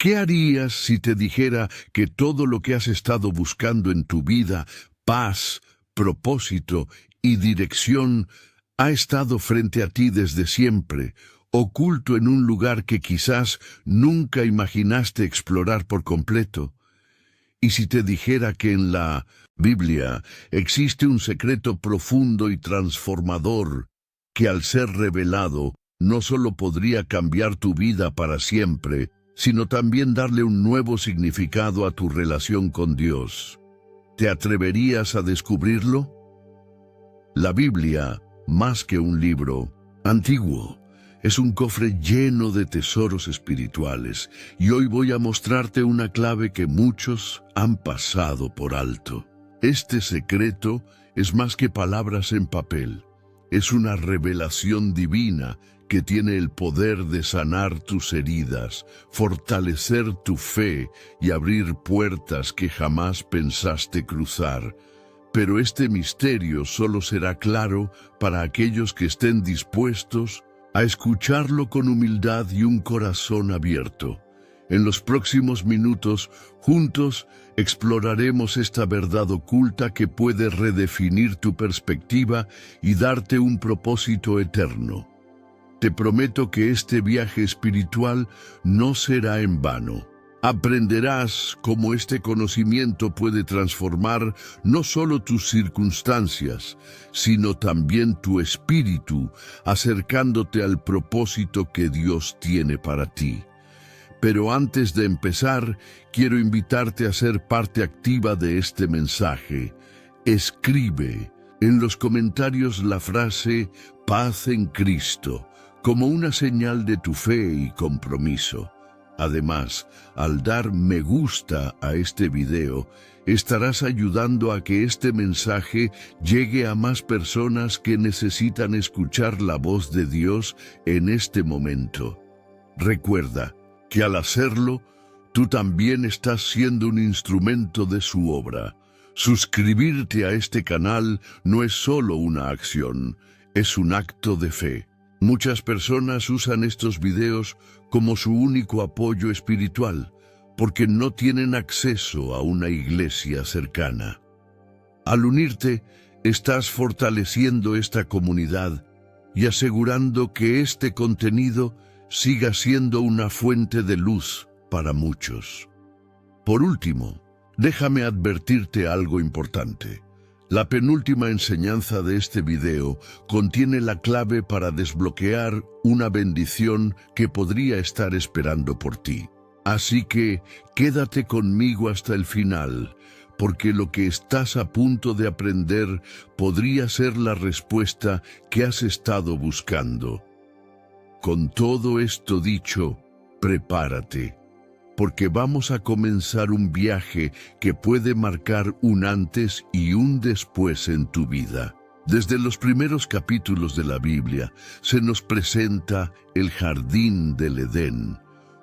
¿Qué harías si te dijera que todo lo que has estado buscando en tu vida, paz, propósito y dirección, ha estado frente a ti desde siempre, oculto en un lugar que quizás nunca imaginaste explorar por completo? Y si te dijera que en la Biblia existe un secreto profundo y transformador, que al ser revelado no solo podría cambiar tu vida para siempre, sino también darle un nuevo significado a tu relación con Dios. ¿Te atreverías a descubrirlo? La Biblia, más que un libro antiguo, es un cofre lleno de tesoros espirituales, y hoy voy a mostrarte una clave que muchos han pasado por alto. Este secreto es más que palabras en papel. Es una revelación divina que tiene el poder de sanar tus heridas, fortalecer tu fe y abrir puertas que jamás pensaste cruzar. Pero este misterio solo será claro para aquellos que estén dispuestos a escucharlo con humildad y un corazón abierto. En los próximos minutos, juntos, exploraremos esta verdad oculta que puede redefinir tu perspectiva y darte un propósito eterno. Te prometo que este viaje espiritual no será en vano. Aprenderás cómo este conocimiento puede transformar no solo tus circunstancias, sino también tu espíritu, acercándote al propósito que Dios tiene para ti. Pero antes de empezar, quiero invitarte a ser parte activa de este mensaje. Escribe en los comentarios la frase "Paz en Cristo", como una señal de tu fe y compromiso. Además, al dar me gusta a este video, estarás ayudando a que este mensaje llegue a más personas que necesitan escuchar la voz de Dios en este momento. Recuerda que al hacerlo, tú también estás siendo un instrumento de su obra. Suscribirte a este canal no es solo una acción, es un acto de fe. Muchas personas usan estos videos como su único apoyo espiritual, porque no tienen acceso a una iglesia cercana. Al unirte, estás fortaleciendo esta comunidad y asegurando que este contenido siga siendo una fuente de luz para muchos. Por último, déjame advertirte algo importante. La penúltima enseñanza de este video contiene la clave para desbloquear una bendición que podría estar esperando por ti. Así que quédate conmigo hasta el final, porque lo que estás a punto de aprender podría ser la respuesta que has estado buscando. Con todo esto dicho, prepárate, porque vamos a comenzar un viaje que puede marcar un antes y un después en tu vida. Desde los primeros capítulos de la Biblia se nos presenta el jardín del Edén,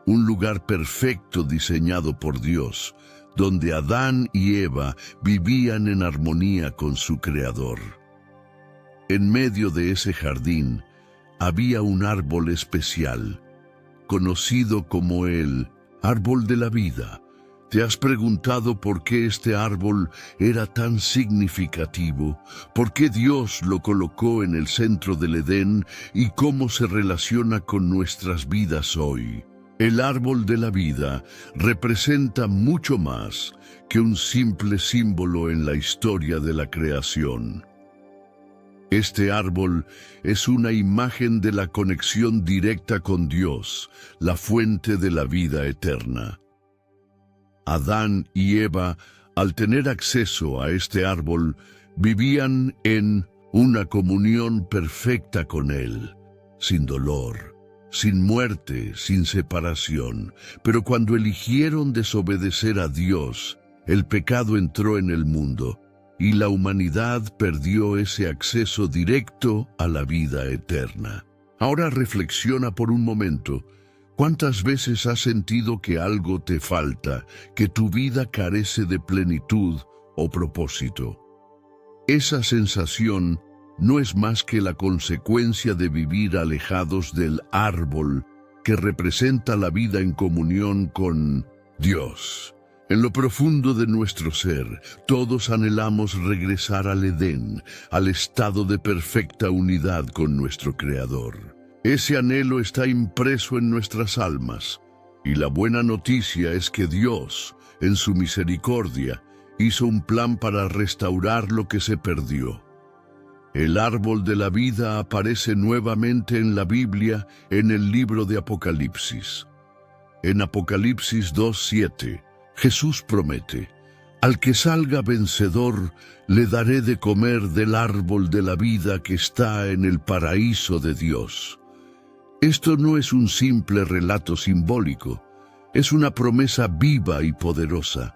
un lugar perfecto diseñado por Dios, donde Adán y Eva vivían en armonía con su Creador. En medio de ese jardín había un árbol especial, conocido como el árbol de la vida. ¿Te has preguntado por qué este árbol era tan significativo? ¿Por qué Dios lo colocó en el centro del Edén y cómo se relaciona con nuestras vidas hoy? El árbol de la vida representa mucho más que un simple símbolo en la historia de la creación. Este árbol es una imagen de la conexión directa con Dios, la fuente de la vida eterna. Adán y Eva, al tener acceso a este árbol, vivían en una comunión perfecta con Él, sin dolor, sin muerte, sin separación. Pero cuando eligieron desobedecer a Dios, el pecado entró en el mundo, y la humanidad perdió ese acceso directo a la vida eterna. Ahora reflexiona por un momento. ¿Cuántas veces has sentido que algo te falta, que tu vida carece de plenitud o propósito? Esa sensación no es más que la consecuencia de vivir alejados del árbol que representa la vida en comunión con Dios. En lo profundo de nuestro ser, todos anhelamos regresar al Edén, al estado de perfecta unidad con nuestro Creador. Ese anhelo está impreso en nuestras almas, y la buena noticia es que Dios, en su misericordia, hizo un plan para restaurar lo que se perdió. El árbol de la vida aparece nuevamente en la Biblia en el libro de Apocalipsis. En Apocalipsis 2:7, Jesús promete: al que salga vencedor, le daré de comer del árbol de la vida que está en el paraíso de Dios. Esto no es un simple relato simbólico, es una promesa viva y poderosa.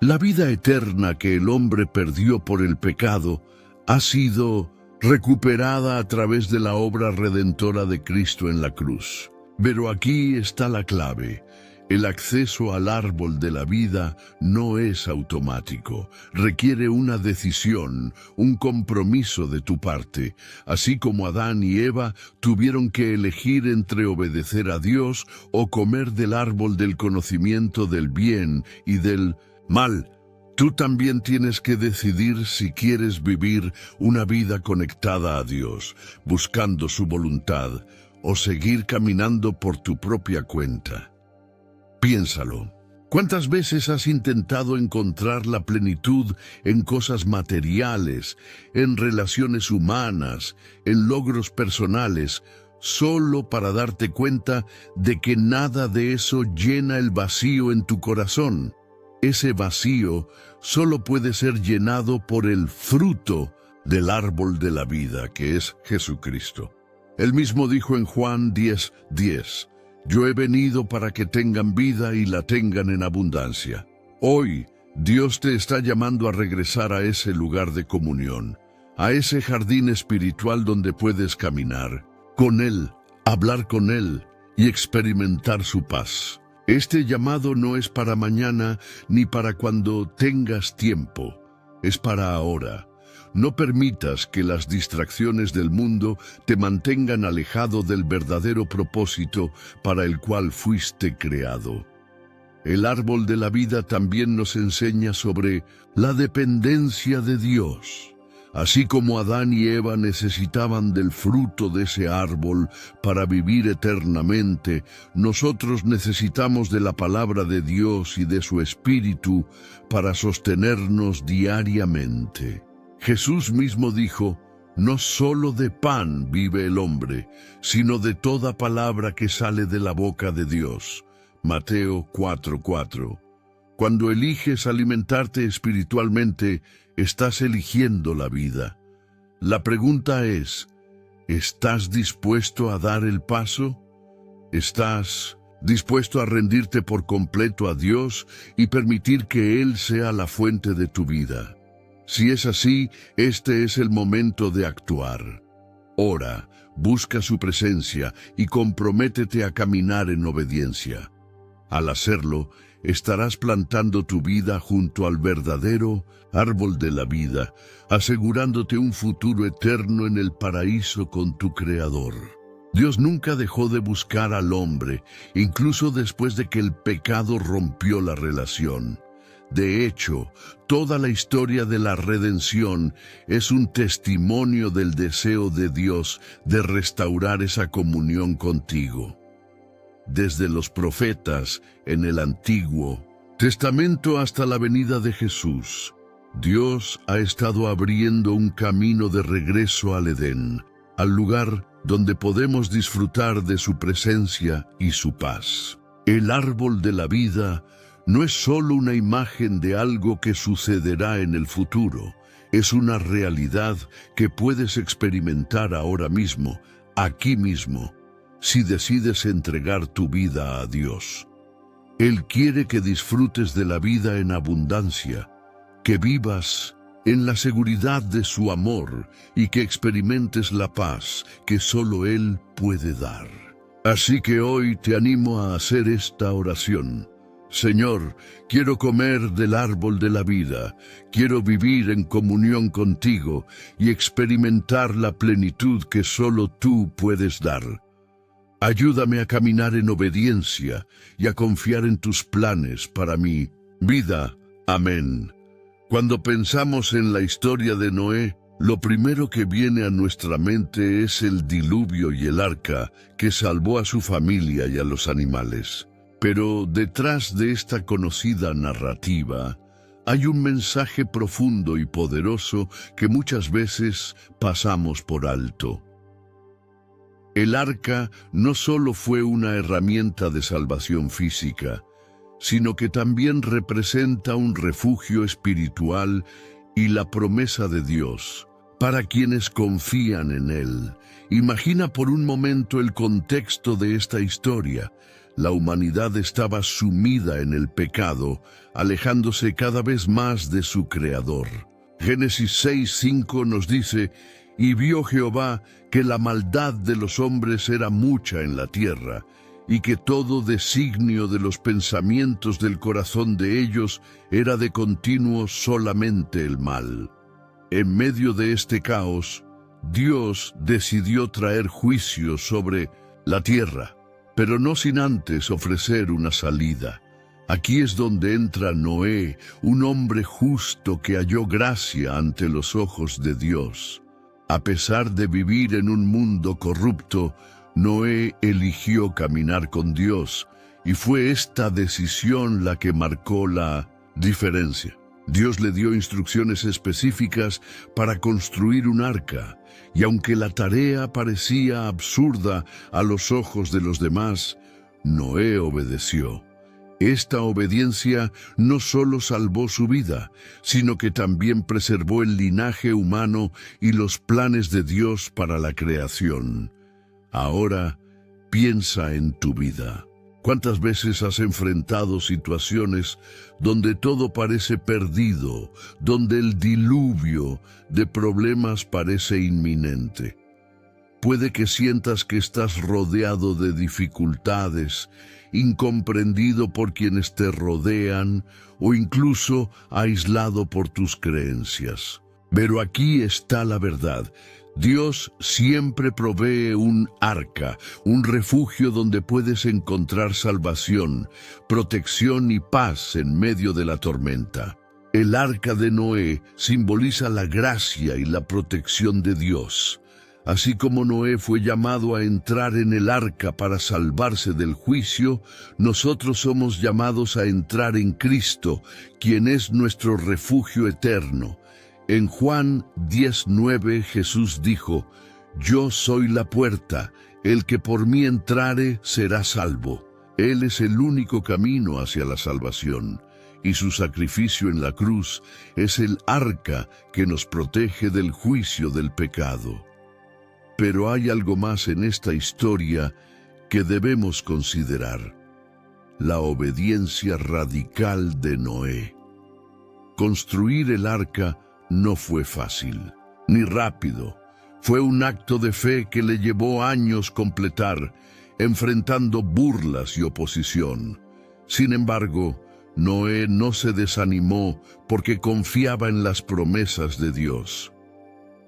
La vida eterna que el hombre perdió por el pecado ha sido recuperada a través de la obra redentora de Cristo en la cruz. Pero aquí está la clave. El acceso al árbol de la vida no es automático, requiere una decisión, un compromiso de tu parte, así como Adán y Eva tuvieron que elegir entre obedecer a Dios o comer del árbol del conocimiento del bien y del mal. Tú también tienes que decidir si quieres vivir una vida conectada a Dios, buscando su voluntad, o seguir caminando por tu propia cuenta. Piénsalo. ¿Cuántas veces has intentado encontrar la plenitud en cosas materiales, en relaciones humanas, en logros personales, solo para darte cuenta de que nada de eso llena el vacío en tu corazón? Ese vacío solo puede ser llenado por el fruto del árbol de la vida, que es Jesucristo. Él mismo dijo en Juan 10:10, yo he venido para que tengan vida y la tengan en abundancia. Hoy, Dios te está llamando a regresar a ese lugar de comunión, a ese jardín espiritual donde puedes caminar con Él, hablar con Él y experimentar su paz. Este llamado no es para mañana ni para cuando tengas tiempo, es para ahora. No permitas que las distracciones del mundo te mantengan alejado del verdadero propósito para el cual fuiste creado. El árbol de la vida también nos enseña sobre la dependencia de Dios. Así como Adán y Eva necesitaban del fruto de ese árbol para vivir eternamente, nosotros necesitamos de la palabra de Dios y de su Espíritu para sostenernos diariamente. Jesús mismo dijo, no solo de pan vive el hombre, sino de toda palabra que sale de la boca de Dios. Mateo 4:4. Cuando eliges alimentarte espiritualmente, estás eligiendo la vida. La pregunta es, ¿estás dispuesto a dar el paso? ¿Estás dispuesto a rendirte por completo a Dios y permitir que Él sea la fuente de tu vida? Si es así, este es el momento de actuar. Ora, busca su presencia y comprométete a caminar en obediencia. Al hacerlo, estarás plantando tu vida junto al verdadero árbol de la vida, asegurándote un futuro eterno en el paraíso con tu Creador. Dios nunca dejó de buscar al hombre, incluso después de que el pecado rompió la relación. De hecho, toda la historia de la redención es un testimonio del deseo de Dios de restaurar esa comunión contigo. Desde los profetas en el Antiguo Testamento hasta la venida de Jesús, Dios ha estado abriendo un camino de regreso al Edén, al lugar donde podemos disfrutar de su presencia y su paz. El árbol de la vida no es solo una imagen de algo que sucederá en el futuro, es una realidad que puedes experimentar ahora mismo, aquí mismo, si decides entregar tu vida a Dios. Él quiere que disfrutes de la vida en abundancia, que vivas en la seguridad de su amor y que experimentes la paz que solo Él puede dar. Así que hoy te animo a hacer esta oración. Señor, quiero comer del árbol de la vida, quiero vivir en comunión contigo y experimentar la plenitud que solo tú puedes dar. Ayúdame a caminar en obediencia y a confiar en tus planes para mi vida. Amén. Cuando pensamos en la historia de Noé, lo primero que viene a nuestra mente es el diluvio y el arca que salvó a su familia y a los animales. Pero detrás de esta conocida narrativa hay un mensaje profundo y poderoso que muchas veces pasamos por alto. El arca no solo fue una herramienta de salvación física, sino que también representa un refugio espiritual y la promesa de Dios para quienes confían en Él. Imagina por un momento el contexto de esta historia. La humanidad estaba sumida en el pecado, alejándose cada vez más de su Creador. Génesis 6:5 nos dice: «Y vio Jehová que la maldad de los hombres era mucha en la tierra, y que todo designio de los pensamientos del corazón de ellos era de continuo solamente el mal». En medio de este caos, Dios decidió traer juicio sobre la tierra, pero no sin antes ofrecer una salida. Aquí es donde entra Noé, un hombre justo que halló gracia ante los ojos de Dios. A pesar de vivir en un mundo corrupto, Noé eligió caminar con Dios, y fue esta decisión la que marcó la diferencia. Dios le dio instrucciones específicas para construir un arca, y aunque la tarea parecía absurda a los ojos de los demás, Noé obedeció. Esta obediencia no solo salvó su vida, sino que también preservó el linaje humano y los planes de Dios para la creación. Ahora, piensa en tu vida. ¿Cuántas veces has enfrentado situaciones donde todo parece perdido, donde el diluvio de problemas parece inminente? Puede que sientas que estás rodeado de dificultades, incomprendido por quienes te rodean o incluso aislado por tus creencias. Pero aquí está la verdad. Dios siempre provee un arca, un refugio donde puedes encontrar salvación, protección y paz en medio de la tormenta. El arca de Noé simboliza la gracia y la protección de Dios. Así como Noé fue llamado a entrar en el arca para salvarse del juicio, nosotros somos llamados a entrar en Cristo, quien es nuestro refugio eterno. En Juan 10:9 Jesús dijo: «Yo soy la puerta, el que por mí entrare será salvo». Él es el único camino hacia la salvación, y su sacrificio en la cruz es el arca que nos protege del juicio del pecado. Pero hay algo más en esta historia que debemos considerar: la obediencia radical de Noé. Construir el arca no fue fácil, ni rápido. Fue un acto de fe que le llevó años completar, enfrentando burlas y oposición. Sin embargo, Noé no se desanimó porque confiaba en las promesas de Dios.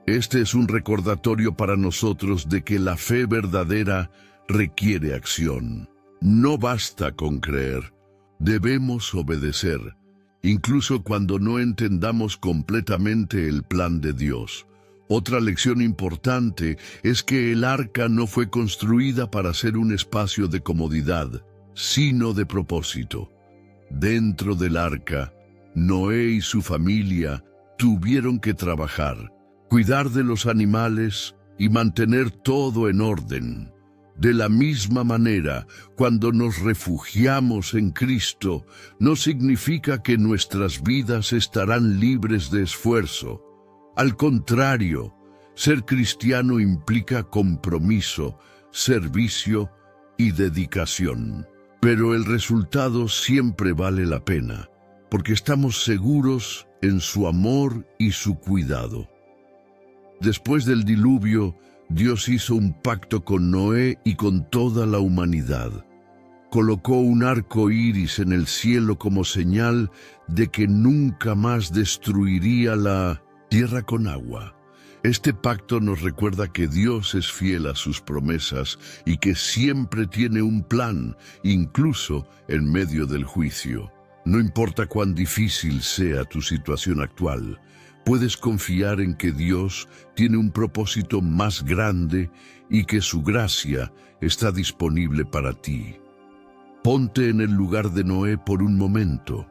Este es un recordatorio para nosotros de que la fe verdadera requiere acción. No basta con creer, debemos obedecer, incluso cuando no entendamos completamente el plan de Dios. Otra lección importante es que el arca no fue construida para ser un espacio de comodidad, sino de propósito. Dentro del arca, Noé y su familia tuvieron que trabajar, cuidar de los animales y mantener todo en orden. De la misma manera, cuando nos refugiamos en Cristo, no significa que nuestras vidas estarán libres de esfuerzo. Al contrario, ser cristiano implica compromiso, servicio y dedicación. Pero el resultado siempre vale la pena, porque estamos seguros en su amor y su cuidado. Después del diluvio, Dios hizo un pacto con Noé y con toda la humanidad. Colocó un arco iris en el cielo como señal de que nunca más destruiría la tierra con agua. Este pacto nos recuerda que Dios es fiel a sus promesas y que siempre tiene un plan, incluso en medio del juicio. No importa cuán difícil sea tu situación actual, puedes confiar en que Dios tiene un propósito más grande y que su gracia está disponible para ti. Ponte en el lugar de Noé por un momento.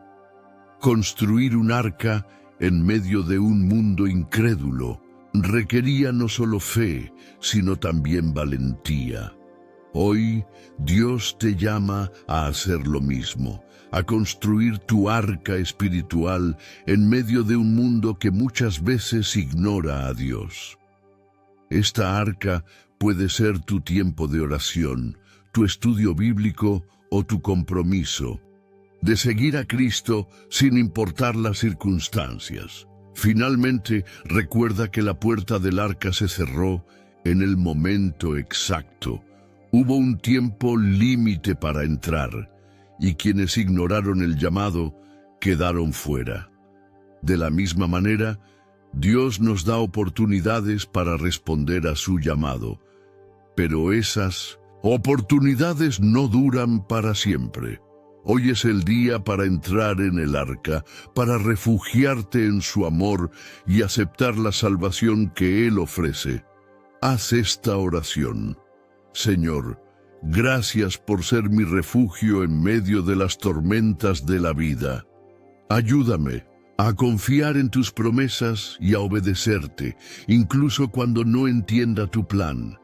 Construir un arca en medio de un mundo incrédulo requería no solo fe, sino también valentía. Hoy Dios te llama a hacer lo mismo, a construir tu arca espiritual en medio de un mundo que muchas veces ignora a Dios. Esta arca puede ser tu tiempo de oración, tu estudio bíblico o tu compromiso de seguir a Cristo sin importar las circunstancias. Finalmente, recuerda que la puerta del arca se cerró en el momento exacto. Hubo un tiempo límite para entrar, y quienes ignoraron el llamado quedaron fuera. De la misma manera, Dios nos da oportunidades para responder a su llamado, pero esas oportunidades no duran para siempre. Hoy es el día para entrar en el arca, para refugiarte en su amor y aceptar la salvación que Él ofrece. Haz esta oración. Señor, gracias por ser mi refugio en medio de las tormentas de la vida. Ayúdame a confiar en tus promesas y a obedecerte, incluso cuando no entienda tu plan.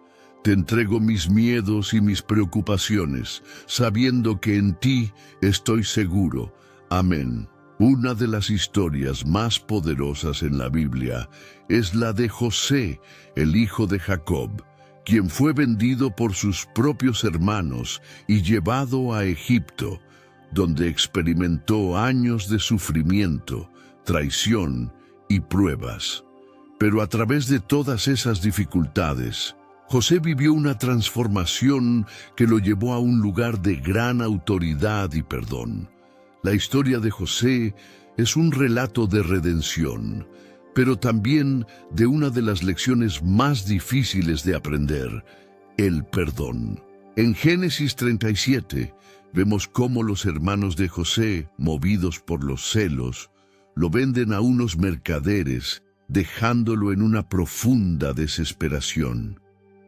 Te entrego mis miedos y mis preocupaciones, sabiendo que en ti estoy seguro. Amén. Una de las historias más poderosas en la Biblia es la de José, el hijo de Jacob, quien fue vendido por sus propios hermanos y llevado a Egipto, donde experimentó años de sufrimiento, traición y pruebas. Pero a través de todas esas dificultades, José vivió una transformación que lo llevó a un lugar de gran autoridad y perdón. La historia de José es un relato de redención, pero también de una de las lecciones más difíciles de aprender, el perdón. En Génesis 37 vemos cómo los hermanos de José, movidos por los celos, lo venden a unos mercaderes, dejándolo en una profunda desesperación.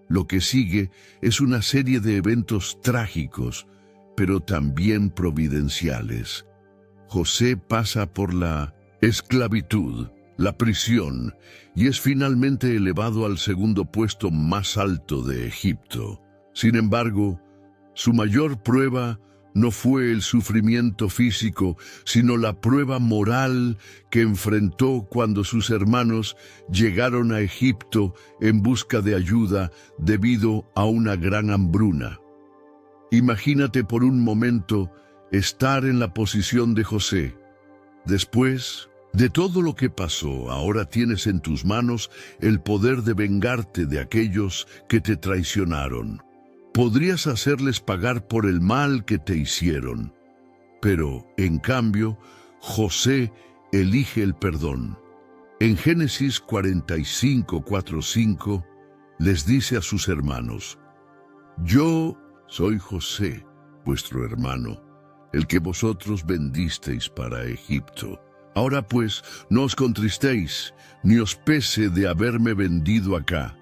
Lo que sigue es una serie de eventos trágicos, pero también providenciales. José pasa por la esclavitud, la prisión, y es finalmente elevado al segundo puesto más alto de Egipto. Sin embargo, su mayor prueba no fue el sufrimiento físico, sino la prueba moral que enfrentó cuando sus hermanos llegaron a Egipto en busca de ayuda debido a una gran hambruna. Imagínate por un momento estar en la posición de José. Después de todo lo que pasó, ahora tienes en tus manos el poder de vengarte de aquellos que te traicionaron. Podrías hacerles pagar por el mal que te hicieron. Pero, en cambio, José elige el perdón. En Génesis 45:4-5, les dice a sus hermanos: Yo soy José, vuestro hermano, el que vosotros vendisteis para Egipto. Ahora pues, no os contristéis, ni os pese de haberme vendido acá,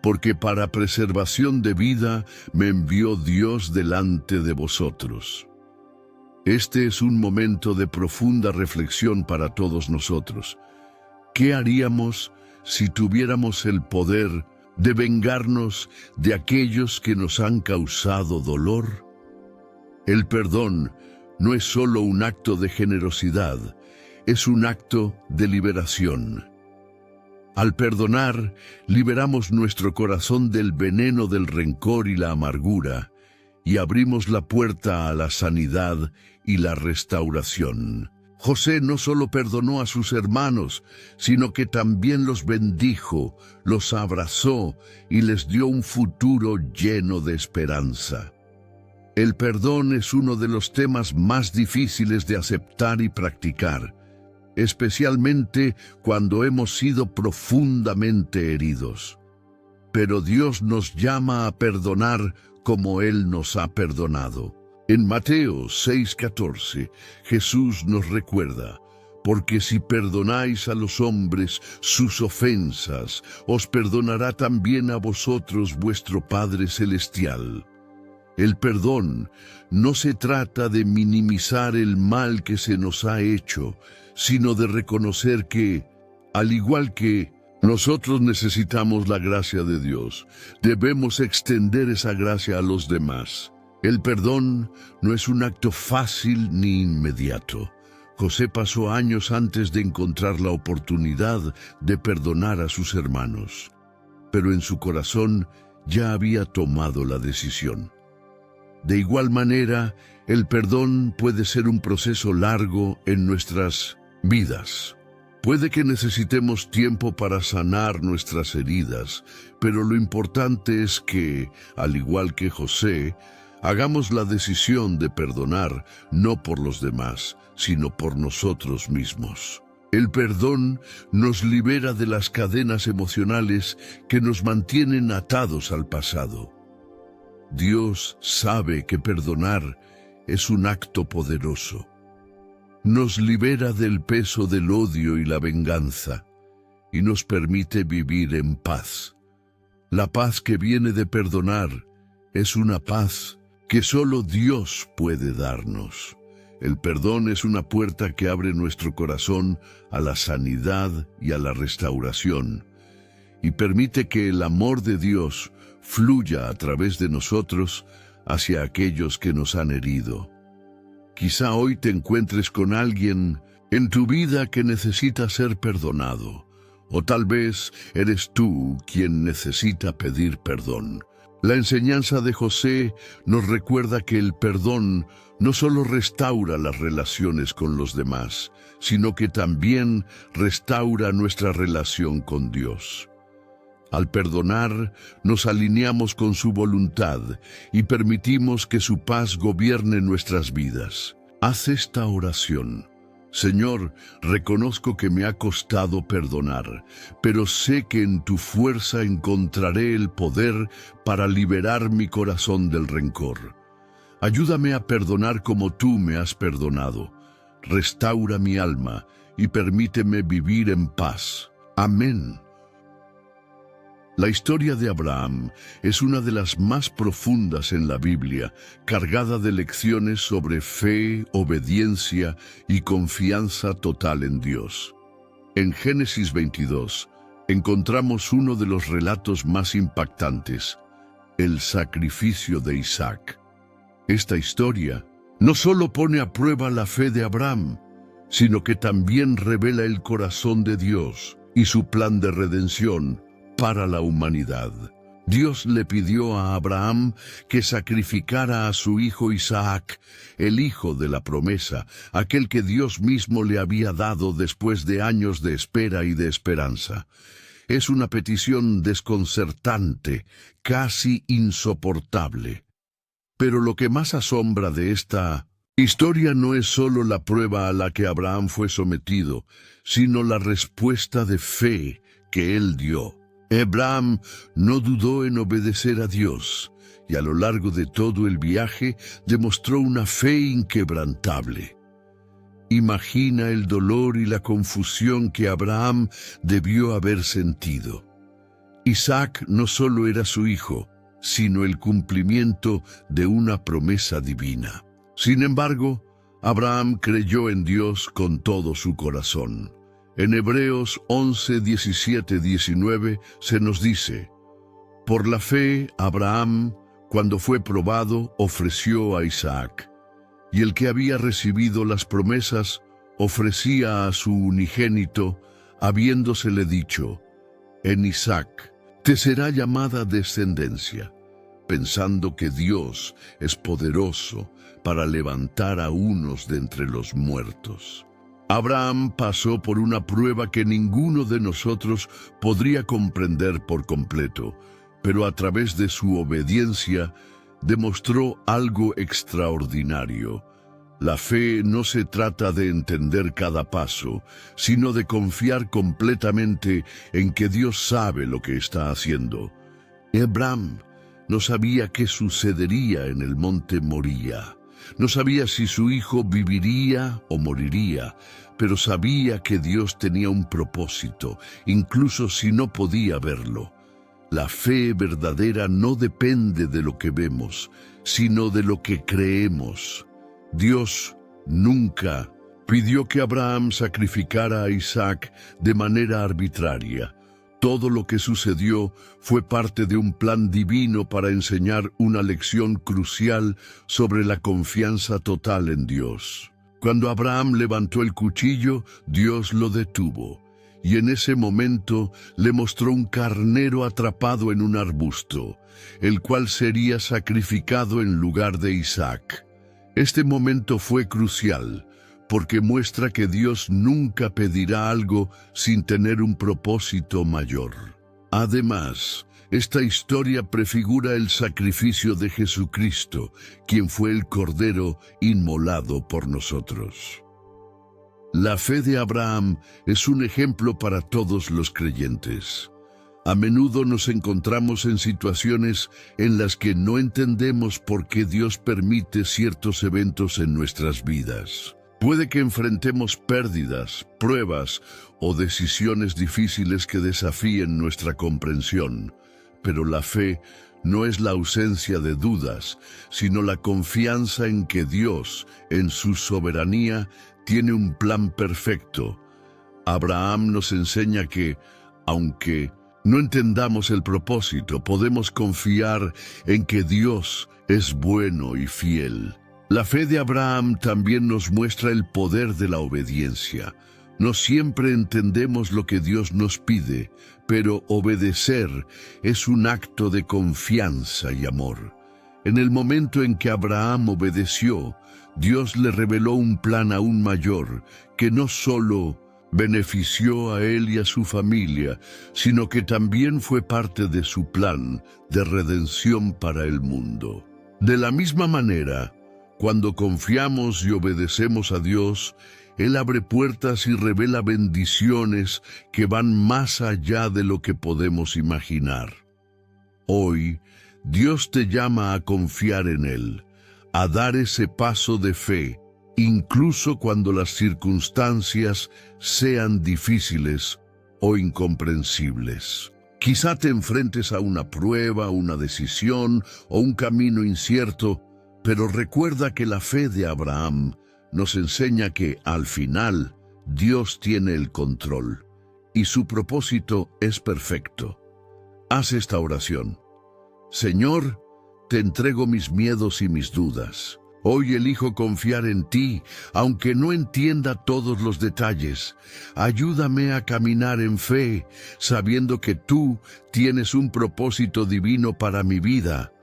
porque para preservación de vida me envió Dios delante de vosotros. Este es un momento de profunda reflexión para todos nosotros. ¿Qué haríamos si tuviéramos el poder de vengarnos de aquellos que nos han causado dolor? El perdón no es solo un acto de generosidad, es un acto de liberación. Al perdonar, liberamos nuestro corazón del veneno del rencor y la amargura, y abrimos la puerta a la sanidad y la restauración. José no solo perdonó a sus hermanos, sino que también los bendijo, los abrazó y les dio un futuro lleno de esperanza. El perdón es uno de los temas más difíciles de aceptar y practicar, especialmente cuando hemos sido profundamente heridos. Pero Dios nos llama a perdonar como Él nos ha perdonado. En Mateo 6:14, Jesús nos recuerda: porque si perdonáis a los hombres sus ofensas, os perdonará también a vosotros vuestro Padre Celestial. El perdón no se trata de minimizar el mal que se nos ha hecho, sino de reconocer que, al igual que nosotros necesitamos la gracia de Dios, debemos extender esa gracia a los demás. El perdón no es un acto fácil ni inmediato. José pasó años antes de encontrar la oportunidad de perdonar a sus hermanos, pero en su corazón ya había tomado la decisión. De igual manera, el perdón puede ser un proceso largo en nuestras vidas. Puede que necesitemos tiempo para sanar nuestras heridas, pero lo importante es que, al igual que José, hagamos la decisión de perdonar no por los demás, sino por nosotros mismos. El perdón nos libera de las cadenas emocionales que nos mantienen atados al pasado. Dios sabe que perdonar es un acto poderoso. Nos libera del peso del odio y la venganza y nos permite vivir en paz. La paz que viene de perdonar es una paz que solo Dios puede darnos. El perdón es una puerta que abre nuestro corazón a la sanidad y a la restauración, y permite que el amor de Dios fluya a través de nosotros hacia aquellos que nos han herido. Quizá hoy te encuentres con alguien en tu vida que necesita ser perdonado, o tal vez eres tú quien necesita pedir perdón. La enseñanza de José nos recuerda que el perdón no solo restaura las relaciones con los demás, sino que también restaura nuestra relación con Dios. Al perdonar, nos alineamos con su voluntad y permitimos que su paz gobierne nuestras vidas. Haz esta oración: Señor, reconozco que me ha costado perdonar, pero sé que en tu fuerza encontraré el poder para liberar mi corazón del rencor. Ayúdame a perdonar como tú me has perdonado. Restaura mi alma y permíteme vivir en paz. Amén. La historia de Abraham es una de las más profundas en la Biblia, cargada de lecciones sobre fe, obediencia y confianza total en Dios. En Génesis 22 encontramos uno de los relatos más impactantes: el sacrificio de Isaac. Esta historia no solo pone a prueba la fe de Abraham, sino que también revela el corazón de Dios y su plan de redención para la humanidad. Dios le pidió a Abraham que sacrificara a su hijo Isaac, el hijo de la promesa, aquel que Dios mismo le había dado después de años de espera y de esperanza. Es una petición desconcertante, casi insoportable. Pero lo que más asombra de esta historia no es solo la prueba a la que Abraham fue sometido, sino la respuesta de fe que él dio. Abraham no dudó en obedecer a Dios, y a lo largo de todo el viaje demostró una fe inquebrantable. Imagina el dolor y la confusión que Abraham debió haber sentido. Isaac no solo era su hijo, sino el cumplimiento de una promesa divina. Sin embargo, Abraham creyó en Dios con todo su corazón. En Hebreos 11, 17, 19 se nos dice: por la fe, Abraham, cuando fue probado, ofreció a Isaac, y el que había recibido las promesas ofrecía a su unigénito, habiéndosele dicho: en Isaac te será llamada descendencia, pensando que Dios es poderoso para levantar a unos de entre los muertos. Abraham pasó por una prueba que ninguno de nosotros podría comprender por completo, pero a través de su obediencia demostró algo extraordinario. La fe no se trata de entender cada paso, sino de confiar completamente en que Dios sabe lo que está haciendo. Abraham no sabía qué sucedería en el monte Moría. No sabía si su hijo viviría o moriría, pero sabía que Dios tenía un propósito, incluso si no podía verlo. La fe verdadera no depende de lo que vemos, sino de lo que creemos. Dios nunca pidió que Abraham sacrificara a Isaac de manera arbitraria. Todo lo que sucedió fue parte de un plan divino para enseñar una lección crucial sobre la confianza total en Dios. Cuando Abraham levantó el cuchillo, Dios lo detuvo, y en ese momento le mostró un carnero atrapado en un arbusto, el cual sería sacrificado en lugar de Isaac. Este momento fue crucial, porque muestra que Dios nunca pedirá algo sin tener un propósito mayor. Además, esta historia prefigura el sacrificio de Jesucristo, quien fue el Cordero inmolado por nosotros. La fe de Abraham es un ejemplo para todos los creyentes. A menudo nos encontramos en situaciones en las que no entendemos por qué Dios permite ciertos eventos en nuestras vidas. Puede que enfrentemos pérdidas, pruebas o decisiones difíciles que desafíen nuestra comprensión, pero la fe no es la ausencia de dudas, sino la confianza en que Dios, en su soberanía, tiene un plan perfecto. Abraham nos enseña que, aunque no entendamos el propósito, podemos confiar en que Dios es bueno y fiel. La fe de Abraham también nos muestra el poder de la obediencia. No siempre entendemos lo que Dios nos pide, pero obedecer es un acto de confianza y amor. En el momento en que Abraham obedeció, Dios le reveló un plan aún mayor, que no solo benefició a él y a su familia, sino que también fue parte de su plan de redención para el mundo. De la misma manera, cuando confiamos y obedecemos a Dios, Él abre puertas y revela bendiciones que van más allá de lo que podemos imaginar. Hoy, Dios te llama a confiar en Él, a dar ese paso de fe, incluso cuando las circunstancias sean difíciles o incomprensibles. Quizá te enfrentes a una prueba, una decisión o un camino incierto, pero recuerda que la fe de Abraham nos enseña que, al final, Dios tiene el control y su propósito es perfecto. Haz esta oración. Señor, te entrego mis miedos y mis dudas. Hoy elijo confiar en ti, aunque no entienda todos los detalles. Ayúdame a caminar en fe, sabiendo que tú tienes un propósito divino para mi vida.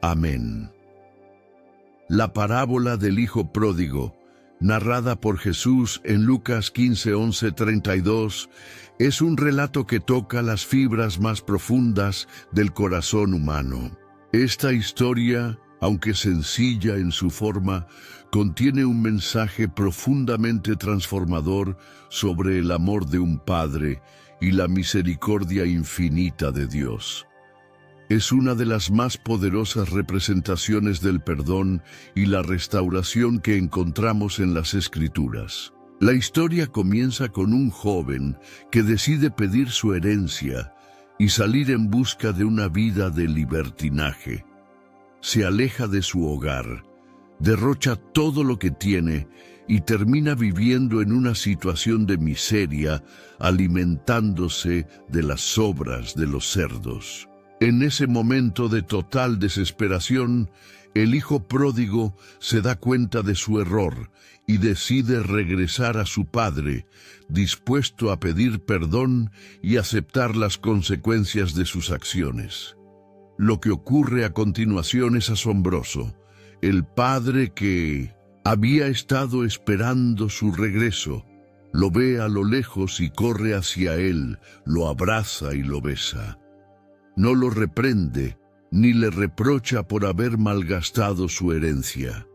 Amén. La parábola del Hijo Pródigo, narrada por Jesús en Lucas 15:11-32, es un relato que toca las fibras más profundas del corazón humano. Esta historia, aunque sencilla en su forma, contiene un mensaje profundamente transformador sobre el amor de un padre y la misericordia infinita de Dios. Es una de las más poderosas representaciones del perdón y la restauración que encontramos en las Escrituras. La historia comienza con un joven que decide pedir su herencia y salir en busca de una vida de libertinaje. Se aleja de su hogar, derrocha todo lo que tiene y termina viviendo en una situación de miseria, alimentándose de las sobras de los cerdos. En ese momento de total desesperación, el hijo pródigo se da cuenta de su error y decide regresar a su padre, dispuesto a pedir perdón y aceptar las consecuencias de sus acciones. Lo que ocurre a continuación es asombroso. El padre que había estado esperando su regreso, lo ve a lo lejos y corre hacia él, lo abraza y lo besa. No lo reprende, ni le reprocha por haber malgastado su herencia.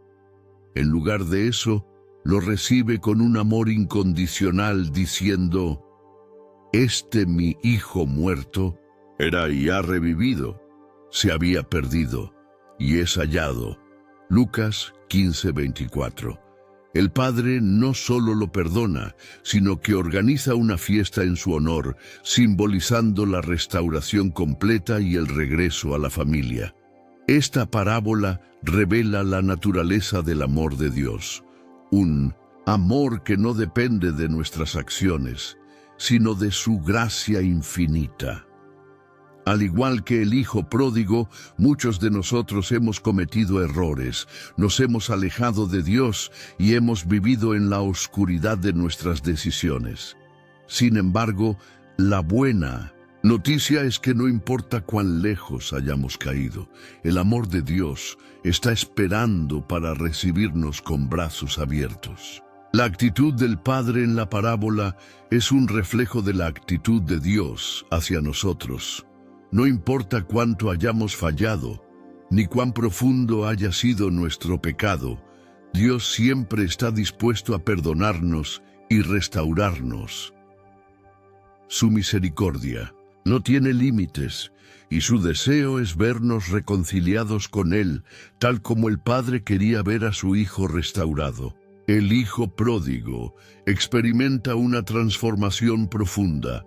En lugar de eso, lo recibe con un amor incondicional diciendo: «Este mi hijo muerto era y ha revivido, se había perdido y es hallado». Lucas 15:24. El Padre no solo lo perdona, sino que organiza una fiesta en su honor, simbolizando la restauración completa y el regreso a la familia. Esta parábola revela la naturaleza del amor de Dios, un amor que no depende de nuestras acciones, sino de su gracia infinita. Al igual que el hijo pródigo, muchos de nosotros hemos cometido errores, nos hemos alejado de Dios y hemos vivido en la oscuridad de nuestras decisiones. Sin embargo, la buena noticia es que no importa cuán lejos hayamos caído, el amor de Dios está esperando para recibirnos con brazos abiertos. La actitud del Padre en la parábola es un reflejo de la actitud de Dios hacia nosotros. No importa cuánto hayamos fallado, ni cuán profundo haya sido nuestro pecado, Dios siempre está dispuesto a perdonarnos y restaurarnos. Su misericordia no tiene límites, y su deseo es vernos reconciliados con Él, tal como el Padre quería ver a su Hijo restaurado. El Hijo pródigo experimenta una transformación profunda.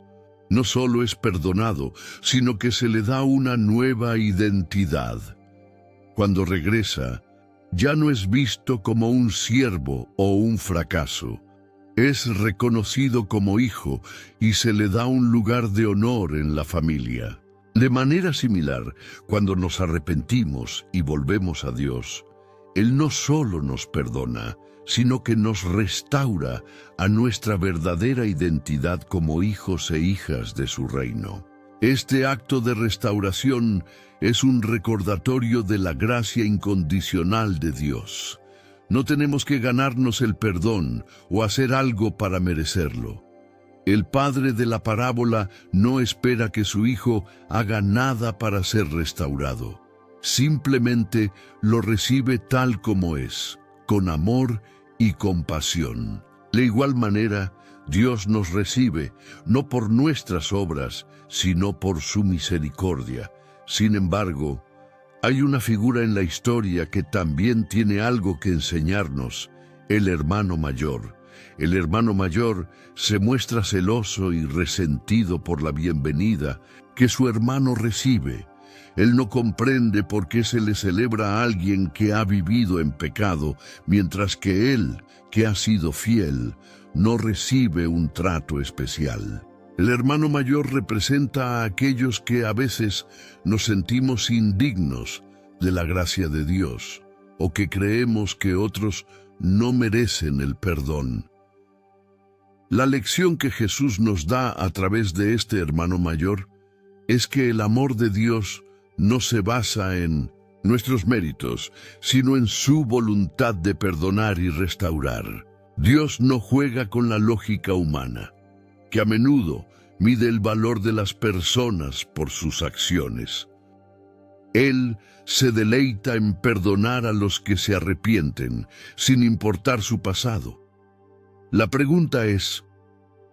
No solo es perdonado, sino que se le da una nueva identidad. Cuando regresa, ya no es visto como un siervo o un fracaso. Es reconocido como hijo y se le da un lugar de honor en la familia. De manera similar, cuando nos arrepentimos y volvemos a Dios, Él no solo nos perdona, sino que nos restaura a nuestra verdadera identidad como hijos e hijas de su reino. Este acto de restauración es un recordatorio de la gracia incondicional de Dios. No tenemos que ganarnos el perdón o hacer algo para merecerlo. El padre de la parábola no espera que su hijo haga nada para ser restaurado. Simplemente lo recibe tal como es, con amor y compasión. De igual manera, Dios nos recibe, no por nuestras obras, sino por su misericordia. Sin embargo, hay una figura en la historia que también tiene algo que enseñarnos: el hermano mayor. El hermano mayor se muestra celoso y resentido por la bienvenida que su hermano recibe. Él no comprende por qué se le celebra a alguien que ha vivido en pecado, mientras que él, que ha sido fiel, no recibe un trato especial. El hermano mayor representa a aquellos que a veces nos sentimos indignos de la gracia de Dios, o que creemos que otros no merecen el perdón. La lección que Jesús nos da a través de este hermano mayor es que el amor de Dios no se basa en nuestros méritos, sino en su voluntad de perdonar y restaurar. Dios no juega con la lógica humana, que a menudo mide el valor de las personas por sus acciones. Él se deleita en perdonar a los que se arrepienten, sin importar su pasado. La pregunta es: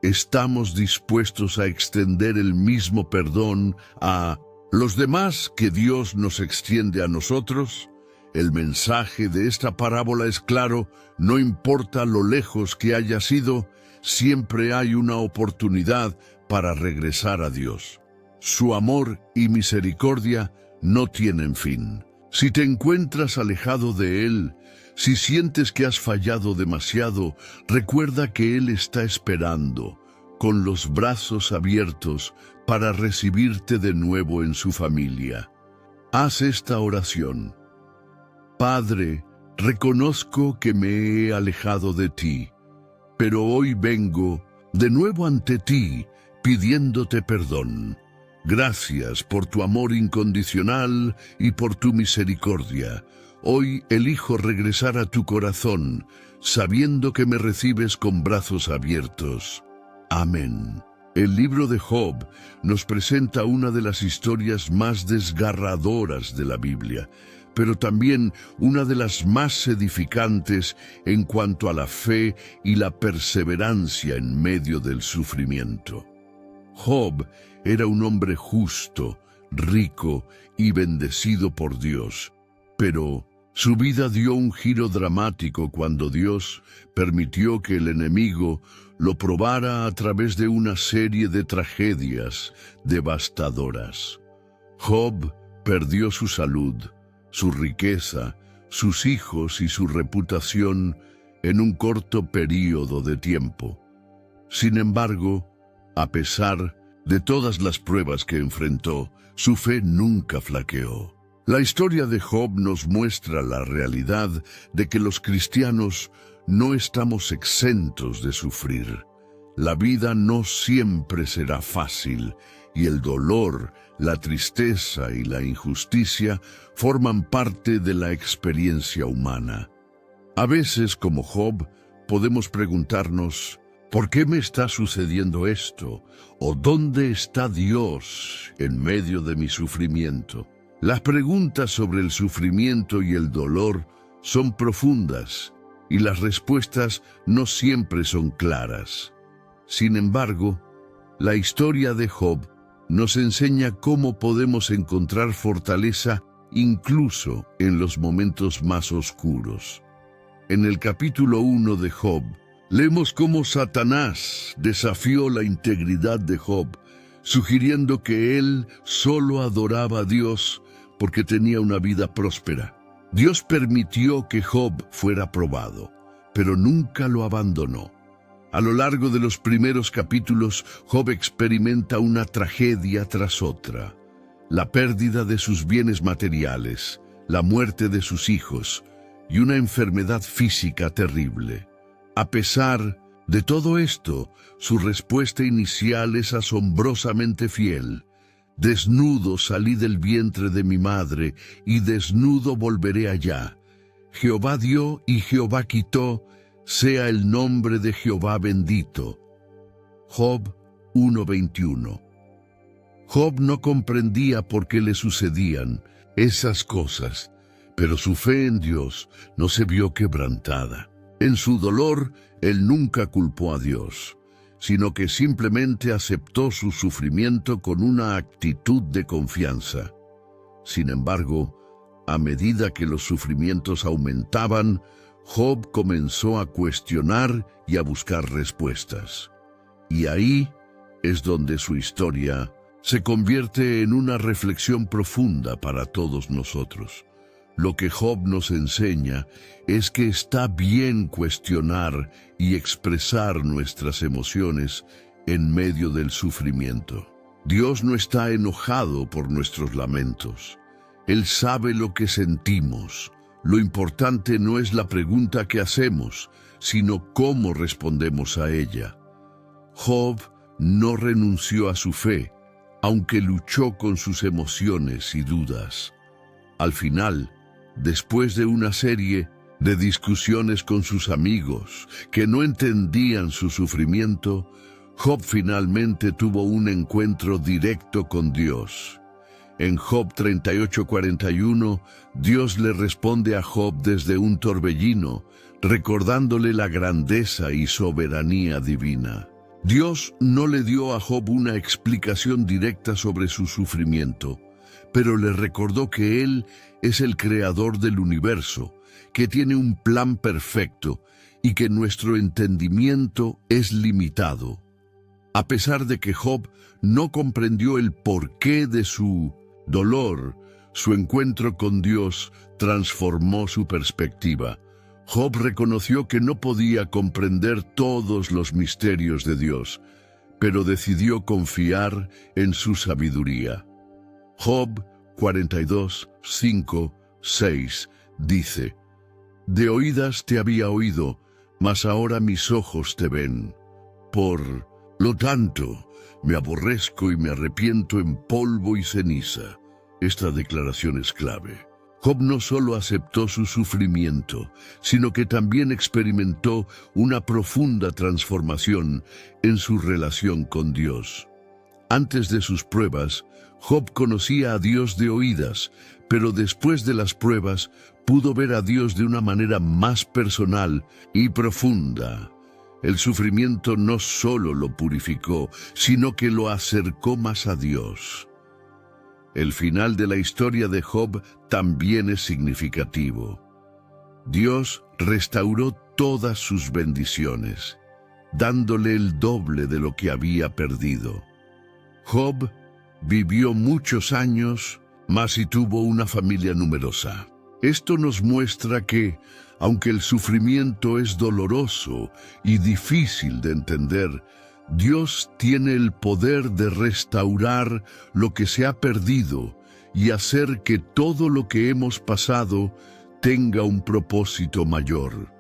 ¿estamos dispuestos a extender el mismo perdón a los demás que Dios nos extiende a nosotros? El mensaje de esta parábola es claro: no importa lo lejos que haya sido, siempre hay una oportunidad para regresar a Dios. Su amor y misericordia no tienen fin. Si te encuentras alejado de Él, si sientes que has fallado demasiado, recuerda que Él está esperando, con los brazos abiertos, para recibirte de nuevo en su familia. Haz esta oración: Padre, reconozco que me he alejado de ti, pero hoy vengo de nuevo ante ti pidiéndote perdón. Gracias por tu amor incondicional y por tu misericordia. Hoy elijo regresar a tu corazón, sabiendo que me recibes con brazos abiertos. Amén. El libro de Job nos presenta una de las historias más desgarradoras de la Biblia, pero también una de las más edificantes en cuanto a la fe y la perseverancia en medio del sufrimiento. Job era un hombre justo, rico y bendecido por Dios, pero su vida dio un giro dramático cuando Dios permitió que el enemigo lo probara a través de una serie de tragedias devastadoras. Job perdió su salud, su riqueza, sus hijos y su reputación en un corto período de tiempo. Sin embargo, a pesar de todas las pruebas que enfrentó, su fe nunca flaqueó. La historia de Job nos muestra la realidad de que los cristianos no estamos exentos de sufrir. La vida no siempre será fácil, y el dolor, la tristeza y la injusticia forman parte de la experiencia humana. A veces, como Job, podemos preguntarnos, ¿por qué me está sucediendo esto? ¿O dónde está Dios en medio de mi sufrimiento? Las preguntas sobre el sufrimiento y el dolor son profundas y las respuestas no siempre son claras. Sin embargo, la historia de Job nos enseña cómo podemos encontrar fortaleza incluso en los momentos más oscuros. En el capítulo 1 de Job, leemos cómo Satanás desafió la integridad de Job, sugiriendo que él solo adoraba a Dios porque tenía una vida próspera. Dios permitió que Job fuera probado, pero nunca lo abandonó. A lo largo de los primeros capítulos, Job experimenta una tragedia tras otra: la pérdida de sus bienes materiales, la muerte de sus hijos y una enfermedad física terrible. A pesar de todo esto, su respuesta inicial es asombrosamente fiel. Desnudo salí del vientre de mi madre, y desnudo volveré allá. Jehová dio y Jehová quitó, sea el nombre de Jehová bendito. Job 1:21. Job no comprendía por qué le sucedían esas cosas, pero su fe en Dios no se vio quebrantada. En su dolor, él nunca culpó a Dios, sino que simplemente aceptó su sufrimiento con una actitud de confianza. Sin embargo, a medida que los sufrimientos aumentaban, Job comenzó a cuestionar y a buscar respuestas. Y ahí es donde su historia se convierte en una reflexión profunda para todos nosotros. Lo que Job nos enseña es que está bien cuestionar y expresar nuestras emociones en medio del sufrimiento. Dios no está enojado por nuestros lamentos. Él sabe lo que sentimos. Lo importante no es la pregunta que hacemos, sino cómo respondemos a ella. Job no renunció a su fe, aunque luchó con sus emociones y dudas. Al final, después de una serie de discusiones con sus amigos que no entendían su sufrimiento, Job finalmente tuvo un encuentro directo con Dios. En Job 38:41, Dios le responde a Job desde un torbellino, recordándole la grandeza y soberanía divina. Dios no le dio a Job una explicación directa sobre su sufrimiento, pero le recordó que Él es el creador del universo, que tiene un plan perfecto y que nuestro entendimiento es limitado. A pesar de que Job no comprendió el porqué de su dolor, su encuentro con Dios transformó su perspectiva. Job reconoció que no podía comprender todos los misterios de Dios, pero decidió confiar en su sabiduría. Job 42:5-6 dice: De oídas te había oído, mas ahora mis ojos te ven. Por lo tanto, me aborrezco y me arrepiento en polvo y ceniza. Esta declaración es clave. Job no solo aceptó su sufrimiento, sino que también experimentó una profunda transformación en su relación con Dios. Antes de sus pruebas, Job conocía a Dios de oídas, pero después de las pruebas pudo ver a Dios de una manera más personal y profunda. El sufrimiento no solo lo purificó, sino que lo acercó más a Dios. El final de la historia de Job también es significativo. Dios restauró todas sus bendiciones, dándole el doble de lo que había perdido. Job vivió muchos años, mas y tuvo una familia numerosa. Esto nos muestra que, aunque el sufrimiento es doloroso y difícil de entender, Dios tiene el poder de restaurar lo que se ha perdido y hacer que todo lo que hemos pasado tenga un propósito mayor.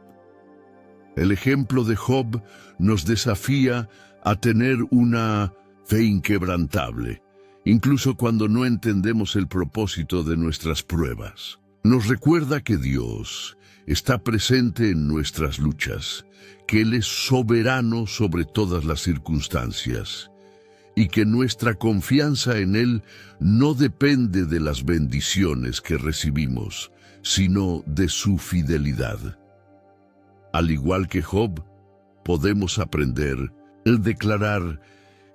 El ejemplo de Job nos desafía a tener una fe inquebrantable, incluso cuando no entendemos el propósito de nuestras pruebas. Nos recuerda que Dios está presente en nuestras luchas, que Él es soberano sobre todas las circunstancias, y que nuestra confianza en Él no depende de las bendiciones que recibimos, sino de su fidelidad. Al igual que Job, podemos aprender el declarar: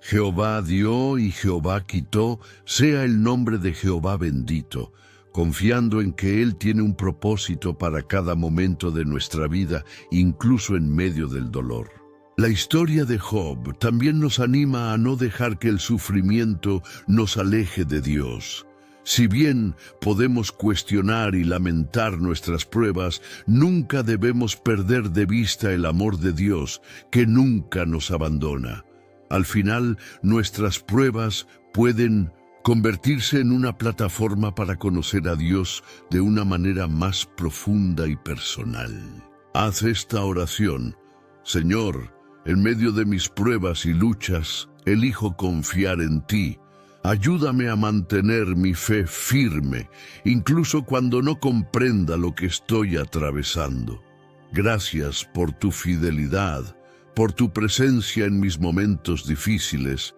Jehová dio y Jehová quitó, sea el nombre de Jehová bendito, confiando en que Él tiene un propósito para cada momento de nuestra vida, incluso en medio del dolor. La historia de Job también nos anima a no dejar que el sufrimiento nos aleje de Dios. Si bien podemos cuestionar y lamentar nuestras pruebas, nunca debemos perder de vista el amor de Dios, que nunca nos abandona. Al final, nuestras pruebas pueden convertirse en una plataforma para conocer a Dios de una manera más profunda y personal. Haz esta oración: Señor, en medio de mis pruebas y luchas, elijo confiar en ti. Ayúdame a mantener mi fe firme, incluso cuando no comprenda lo que estoy atravesando. Gracias por tu fidelidad, por tu presencia en mis momentos difíciles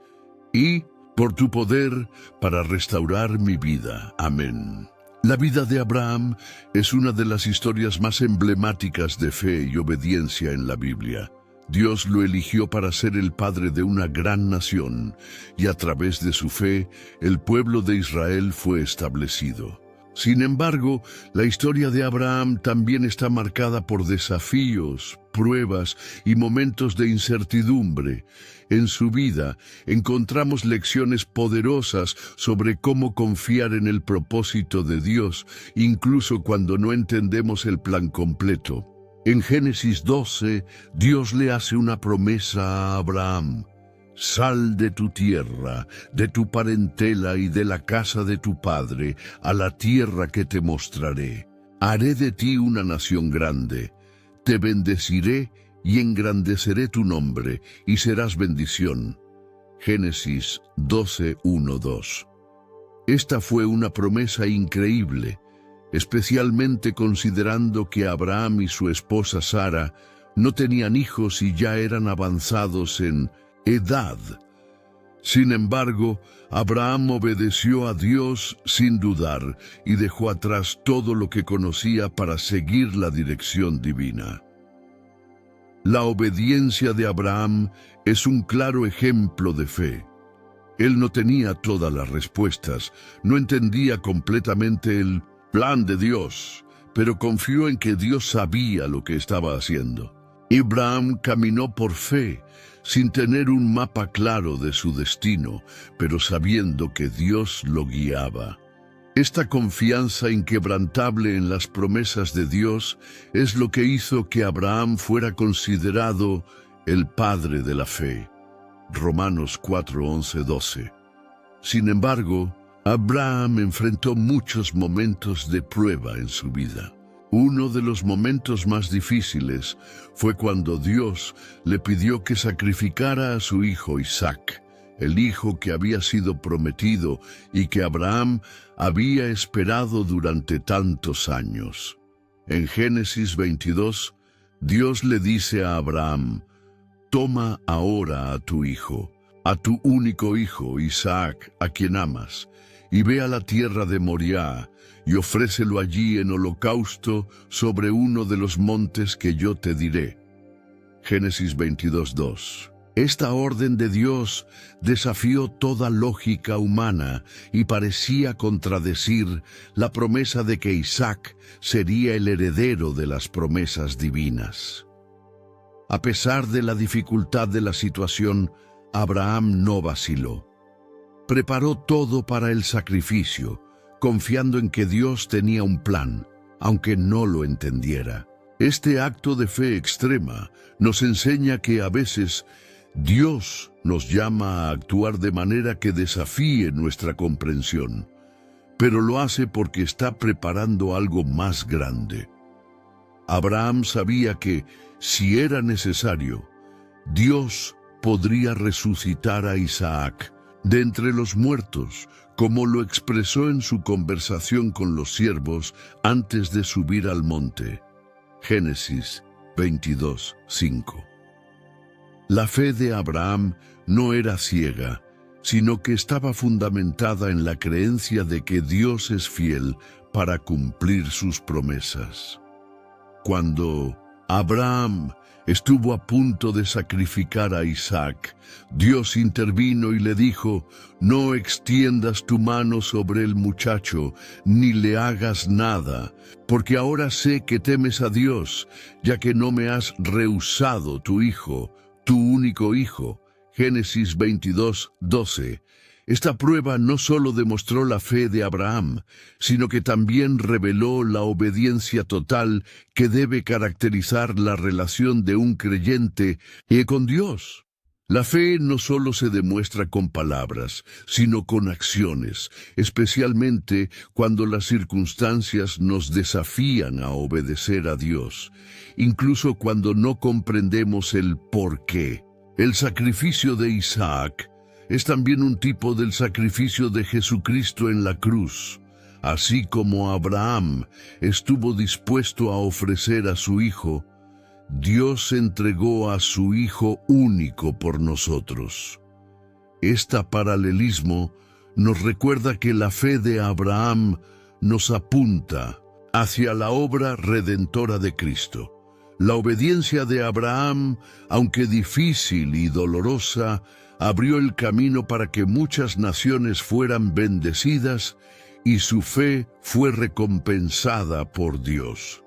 y por tu poder para restaurar mi vida. Amén. La vida de Abraham es una de las historias más emblemáticas de fe y obediencia en la Biblia. Dios lo eligió para ser el padre de una gran nación, y a través de su fe, el pueblo de Israel fue establecido. Sin embargo, la historia de Abraham también está marcada por desafíos, pruebas y momentos de incertidumbre. En su vida encontramos lecciones poderosas sobre cómo confiar en el propósito de Dios, incluso cuando no entendemos el plan completo. En Génesis 12, Dios le hace una promesa a Abraham: Sal de tu tierra, de tu parentela y de la casa de tu padre, a la tierra que te mostraré. Haré de ti una nación grande. Te bendeciré y engrandeceré tu nombre, y serás bendición. Génesis 12, 1, 2. Esta fue una promesa increíble, especialmente considerando que Abraham y su esposa Sara no tenían hijos y ya eran avanzados en edad. Sin embargo, Abraham obedeció a Dios sin dudar y dejó atrás todo lo que conocía para seguir la dirección divina. La obediencia de Abraham es un claro ejemplo de fe. Él no tenía todas las respuestas, no entendía completamente el plan de Dios, pero confió en que Dios sabía lo que estaba haciendo. Abraham caminó por fe, sin tener un mapa claro de su destino, pero sabiendo que Dios lo guiaba. Esta confianza inquebrantable en las promesas de Dios es lo que hizo que Abraham fuera considerado el padre de la fe. Romanos 4, 11, 12. Sin embargo, Abraham enfrentó muchos momentos de prueba en su vida. Uno de los momentos más difíciles fue cuando Dios le pidió que sacrificara a su hijo Isaac, el hijo que había sido prometido y que Abraham había esperado durante tantos años. En Génesis 22, Dios le dice a Abraham: Toma ahora a tu hijo, a tu único hijo, Isaac, a quien amas, y ve a la tierra de Moriah, y ofrécelo allí en holocausto sobre uno de los montes que yo te diré. Génesis 22:2. Esta orden de Dios desafió toda lógica humana y parecía contradecir la promesa de que Isaac sería el heredero de las promesas divinas. A pesar de la dificultad de la situación, Abraham no vaciló. Preparó todo para el sacrificio, confiando en que Dios tenía un plan, aunque no lo entendiera. Este acto de fe extrema nos enseña que a veces Dios nos llama a actuar de manera que desafíe nuestra comprensión, pero lo hace porque está preparando algo más grande. Abraham sabía que, si era necesario, Dios podría resucitar a Isaac de entre los muertos, como lo expresó en su conversación con los siervos antes de subir al monte. Génesis 22:5. La fe de Abraham no era ciega, sino que estaba fundamentada en la creencia de que Dios es fiel para cumplir sus promesas. Cuando Abraham estuvo a punto de sacrificar a Isaac, Dios intervino y le dijo: «No extiendas tu mano sobre el muchacho, ni le hagas nada, porque ahora sé que temes a Dios, ya que no me has rehusado tu hijo, tu único hijo». Génesis 22:12. Esta prueba no solo demostró la fe de Abraham, sino que también reveló la obediencia total que debe caracterizar la relación de un creyente con Dios. La fe no solo se demuestra con palabras, sino con acciones, especialmente cuando las circunstancias nos desafían a obedecer a Dios, incluso cuando no comprendemos el por qué. El sacrificio de Isaac es también un tipo del sacrificio de Jesucristo en la cruz. Así como Abraham estuvo dispuesto a ofrecer a su hijo, Dios entregó a su Hijo único por nosotros. Este paralelismo nos recuerda que la fe de Abraham nos apunta hacia la obra redentora de Cristo. La obediencia de Abraham, aunque difícil y dolorosa, abrió el camino para que muchas naciones fueran bendecidas y su fe fue recompensada por Dios.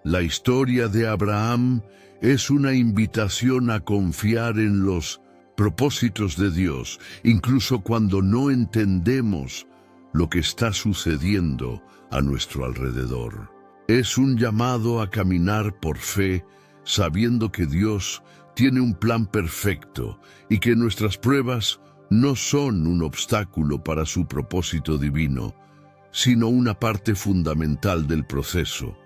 La historia de Abraham es una invitación a confiar en los propósitos de Dios, incluso cuando no entendemos lo que está sucediendo a nuestro alrededor. Es un llamado a caminar por fe, sabiendo que Dios tiene un plan perfecto y que nuestras pruebas no son un obstáculo para su propósito divino, sino una parte fundamental del proceso.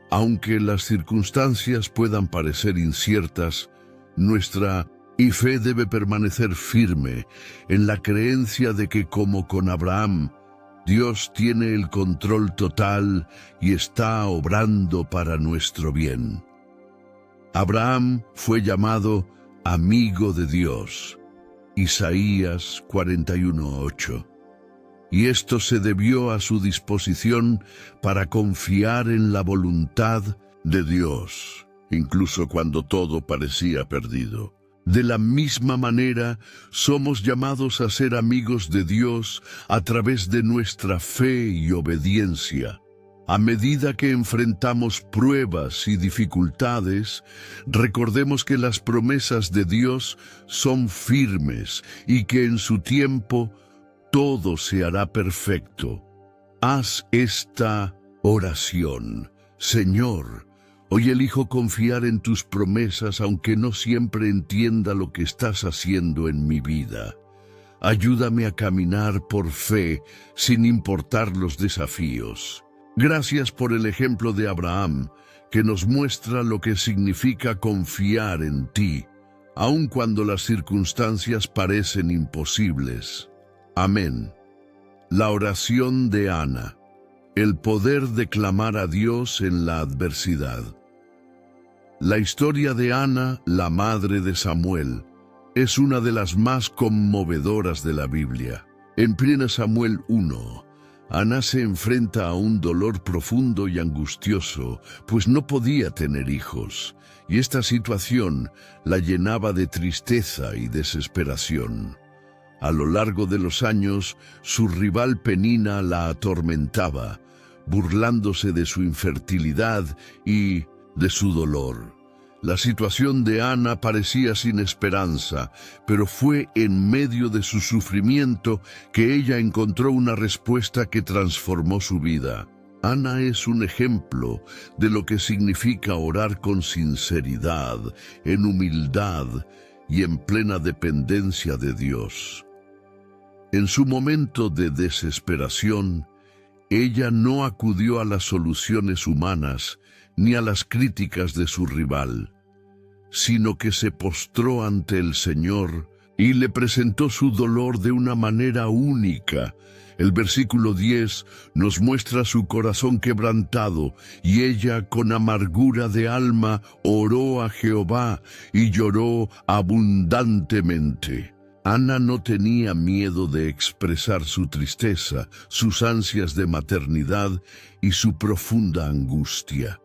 Aunque las circunstancias puedan parecer inciertas, nuestra fe debe permanecer firme en la creencia de que, como con Abraham, Dios tiene el control total y está obrando para nuestro bien. Abraham fue llamado amigo de Dios, Isaías 41:8. Y esto se debió a su disposición para confiar en la voluntad de Dios, incluso cuando todo parecía perdido. De la misma manera, somos llamados a ser amigos de Dios a través de nuestra fe y obediencia. A medida que enfrentamos pruebas y dificultades, recordemos que las promesas de Dios son firmes y que en su tiempo todo se hará perfecto. Haz esta oración: Señor, hoy elijo confiar en tus promesas aunque no siempre entienda lo que estás haciendo en mi vida. Ayúdame a caminar por fe sin importar los desafíos. Gracias por el ejemplo de Abraham, que nos muestra lo que significa confiar en ti, aun cuando las circunstancias parecen imposibles. Amén. La oración de Ana. El poder de clamar a Dios en la adversidad. La historia de Ana, la madre de Samuel, es una de las más conmovedoras de la Biblia. En 1 Samuel 1, Ana se enfrenta a un dolor profundo y angustioso, pues no podía tener hijos, y esta situación la llenaba de tristeza y desesperación. A lo largo de los años, su rival Penina la atormentaba, burlándose de su infertilidad y de su dolor. La situación de Ana parecía sin esperanza, pero fue en medio de su sufrimiento que ella encontró una respuesta que transformó su vida. Ana es un ejemplo de lo que significa orar con sinceridad, en humildad y en plena dependencia de Dios. En su momento de desesperación, ella no acudió a las soluciones humanas ni a las críticas de su rival, sino que se postró ante el Señor y le presentó su dolor de una manera única. El versículo 10 nos muestra su corazón quebrantado, y ella con amargura de alma oró a Jehová y lloró abundantemente. Ana no tenía miedo de expresar su tristeza, sus ansias de maternidad y su profunda angustia.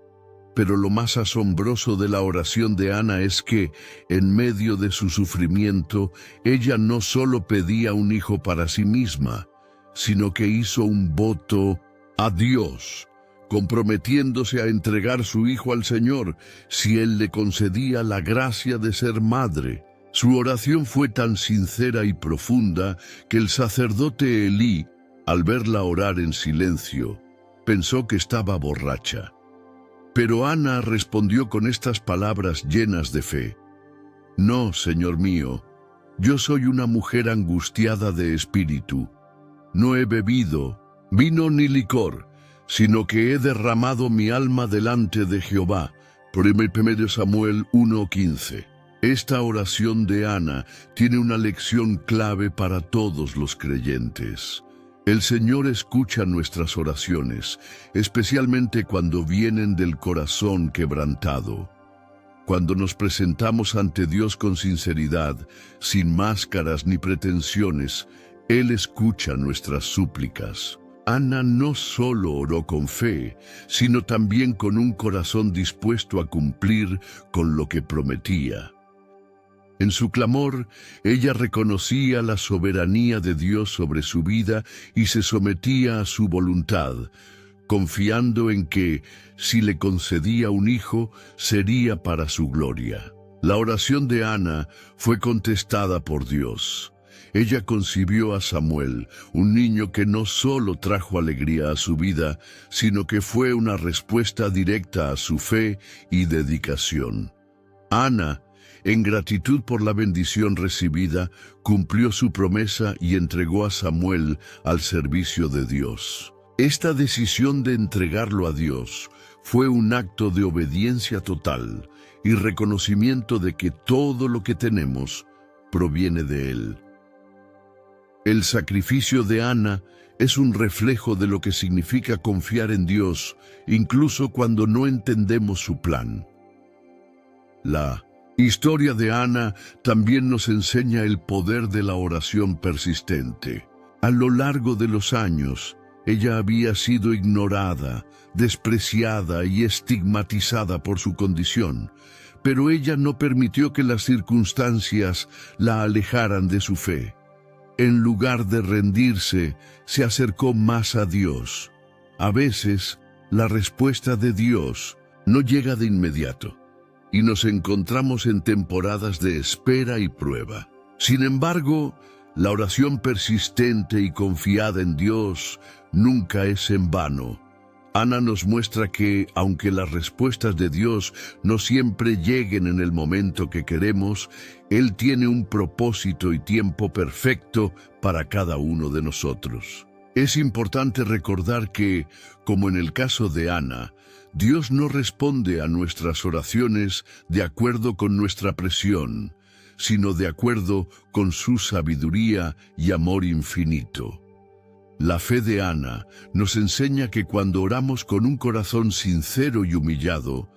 Pero lo más asombroso de la oración de Ana es que, en medio de su sufrimiento, ella no solo pedía un hijo para sí misma, sino que hizo un voto a Dios, comprometiéndose a entregar su hijo al Señor si Él le concedía la gracia de ser madre. Su oración fue tan sincera y profunda que el sacerdote Elí, al verla orar en silencio, pensó que estaba borracha. Pero Ana respondió con estas palabras llenas de fe: «No, Señor mío, yo soy una mujer angustiada de espíritu. No he bebido vino ni licor, sino que he derramado mi alma delante de Jehová». 1 Samuel 1:15. Esta oración de Ana tiene una lección clave para todos los creyentes. El Señor escucha nuestras oraciones, especialmente cuando vienen del corazón quebrantado. Cuando nos presentamos ante Dios con sinceridad, sin máscaras ni pretensiones, Él escucha nuestras súplicas. Ana no solo oró con fe, sino también con un corazón dispuesto a cumplir con lo que prometía. En su clamor, ella reconocía la soberanía de Dios sobre su vida y se sometía a su voluntad, confiando en que, si le concedía un hijo, sería para su gloria. La oración de Ana fue contestada por Dios. Ella concibió a Samuel, un niño que no solo trajo alegría a su vida, sino que fue una respuesta directa a su fe y dedicación. Ana, en gratitud por la bendición recibida, cumplió su promesa y entregó a Samuel al servicio de Dios. Esta decisión de entregarlo a Dios fue un acto de obediencia total y reconocimiento de que todo lo que tenemos proviene de Él. El sacrificio de Ana es un reflejo de lo que significa confiar en Dios, incluso cuando no entendemos su plan. La historia de Ana también nos enseña el poder de la oración persistente. A lo largo de los años, ella había sido ignorada, despreciada y estigmatizada por su condición, pero ella no permitió que las circunstancias la alejaran de su fe. En lugar de rendirse, se acercó más a Dios. A veces, la respuesta de Dios no llega de inmediato, y nos encontramos en temporadas de espera y prueba. Sin embargo, la oración persistente y confiada en Dios nunca es en vano. Ana nos muestra que, aunque las respuestas de Dios no siempre lleguen en el momento que queremos, Él tiene un propósito y tiempo perfecto para cada uno de nosotros. Es importante recordar que, como en el caso de Ana, Dios no responde a nuestras oraciones de acuerdo con nuestra presión, sino de acuerdo con su sabiduría y amor infinito. La fe de Ana nos enseña que cuando oramos con un corazón sincero y humillado,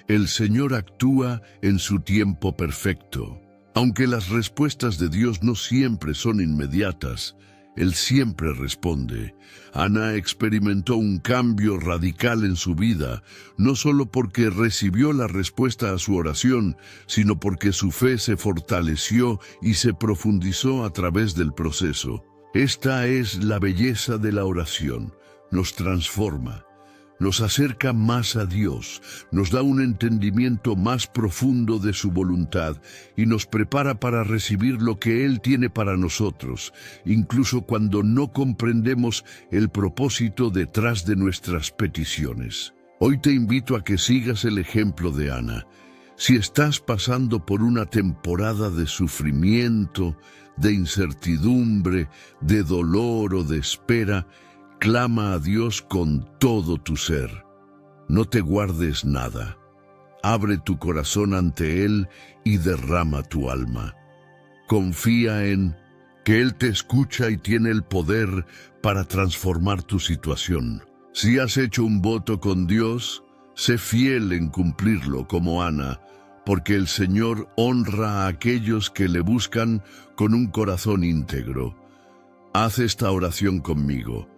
el Señor actúa en su tiempo perfecto. Aunque las respuestas de Dios no siempre son inmediatas, Él siempre responde. Ana experimentó un cambio radical en su vida, no solo porque recibió la respuesta a su oración, sino porque su fe se fortaleció y se profundizó a través del proceso. Esta es la belleza de la oración. Nos transforma, nos acerca más a Dios, nos da un entendimiento más profundo de su voluntad y nos prepara para recibir lo que Él tiene para nosotros, incluso cuando no comprendemos el propósito detrás de nuestras peticiones. Hoy te invito a que sigas el ejemplo de Ana. Si estás pasando por una temporada de sufrimiento, de incertidumbre, de dolor o de espera, clama a Dios con todo tu ser. No te guardes nada. Abre tu corazón ante Él y derrama tu alma. Confía en que Él te escucha y tiene el poder para transformar tu situación. Si has hecho un voto con Dios, sé fiel en cumplirlo como Ana, porque el Señor honra a aquellos que le buscan con un corazón íntegro. Haz esta oración conmigo.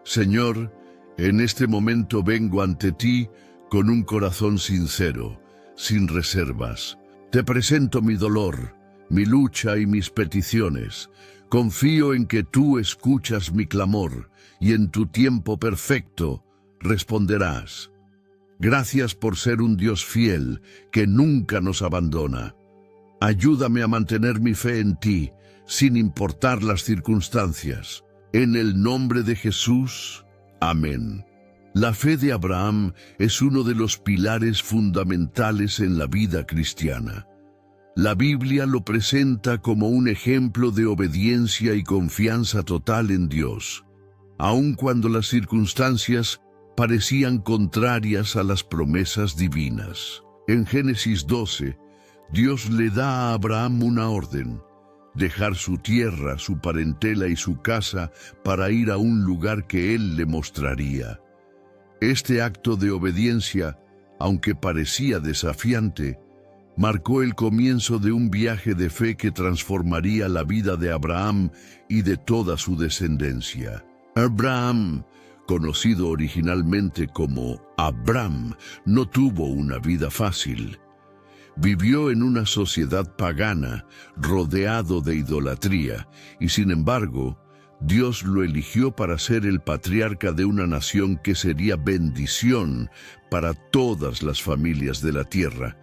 Señor, en este momento vengo ante ti con un corazón sincero, sin reservas. Te presento mi dolor, mi lucha y mis peticiones. Confío en que tú escuchas mi clamor y en tu tiempo perfecto responderás. Gracias por ser un Dios fiel que nunca nos abandona. Ayúdame a mantener mi fe en ti, sin importar las circunstancias. En el nombre de Jesús, amén. La fe de Abraham es uno de los pilares fundamentales en la vida cristiana. La Biblia lo presenta como un ejemplo de obediencia y confianza total en Dios, aun cuando las circunstancias parecían contrarias a las promesas divinas. En Génesis 12, Dios le da a Abraham una orden: dejar su tierra, su parentela y su casa para ir a un lugar que Él le mostraría. Este acto de obediencia, aunque parecía desafiante, marcó el comienzo de un viaje de fe que transformaría la vida de Abraham y de toda su descendencia. Abraham, conocido originalmente como Abram, no tuvo una vida fácil. Vivió en una sociedad pagana, rodeado de idolatría, y sin embargo, Dios lo eligió para ser el patriarca de una nación que sería bendición para todas las familias de la tierra.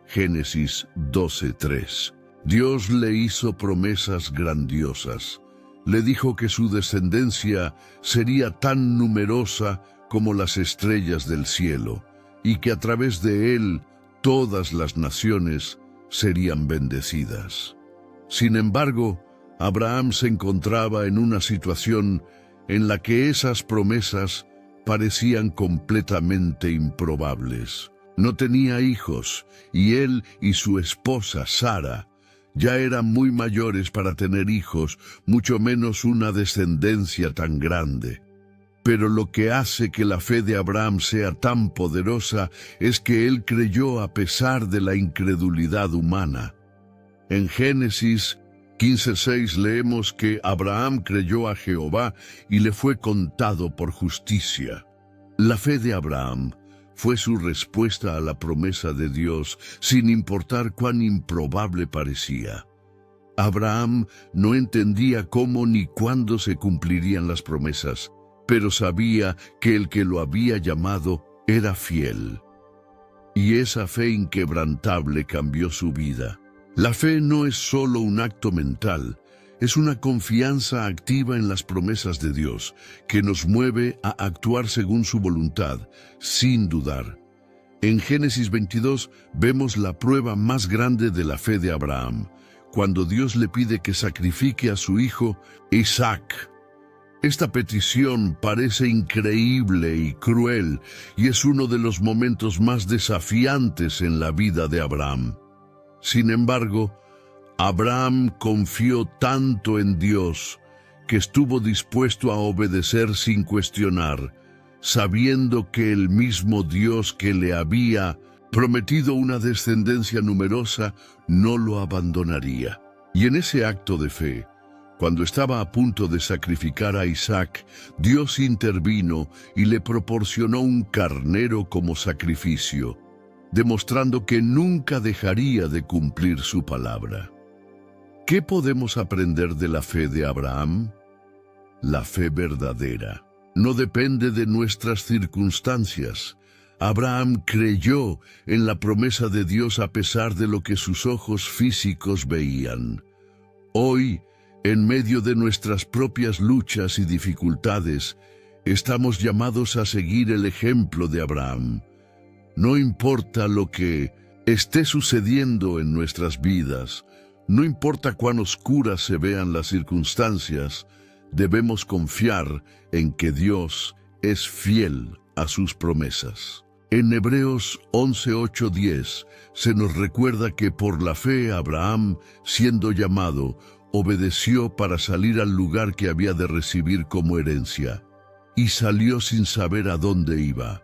Génesis 12:3. Dios le hizo promesas grandiosas. Le dijo que su descendencia sería tan numerosa como las estrellas del cielo, y que a través de él todas las naciones serían bendecidas. Sin embargo, Abraham se encontraba en una situación en la que esas promesas parecían completamente improbables. No tenía hijos, y él y su esposa, Sara, ya eran muy mayores para tener hijos, mucho menos una descendencia tan grande. Pero lo que hace que la fe de Abraham sea tan poderosa es que él creyó a pesar de la incredulidad humana. En Génesis 15:6 leemos que Abraham creyó a Jehová y le fue contado por justicia. La fe de Abraham fue su respuesta a la promesa de Dios, sin importar cuán improbable parecía. Abraham no entendía cómo ni cuándo se cumplirían las promesas, pero sabía que el que lo había llamado era fiel. Y esa fe inquebrantable cambió su vida. La fe no es solo un acto mental, es una confianza activa en las promesas de Dios, que nos mueve a actuar según su voluntad, sin dudar. En Génesis 22 vemos la prueba más grande de la fe de Abraham, cuando Dios le pide que sacrifique a su hijo Isaac. Esta petición parece increíble y cruel, y es uno de los momentos más desafiantes en la vida de Abraham. Sin embargo, Abraham confió tanto en Dios que estuvo dispuesto a obedecer sin cuestionar, sabiendo que el mismo Dios que le había prometido una descendencia numerosa, no lo abandonaría. Y en ese acto de fe, cuando estaba a punto de sacrificar a Isaac, Dios intervino y le proporcionó un carnero como sacrificio, demostrando que nunca dejaría de cumplir su palabra. ¿Qué podemos aprender de la fe de Abraham? La fe verdadera no depende de nuestras circunstancias. Abraham creyó en la promesa de Dios a pesar de lo que sus ojos físicos veían. Hoy, en medio de nuestras propias luchas y dificultades, estamos llamados a seguir el ejemplo de Abraham. No importa lo que esté sucediendo en nuestras vidas, no importa cuán oscuras se vean las circunstancias, debemos confiar en que Dios es fiel a sus promesas. En Hebreos 11:8-10 se nos recuerda que por la fe Abraham, siendo llamado, obedeció para salir al lugar que había de recibir como herencia, y salió sin saber a dónde iba.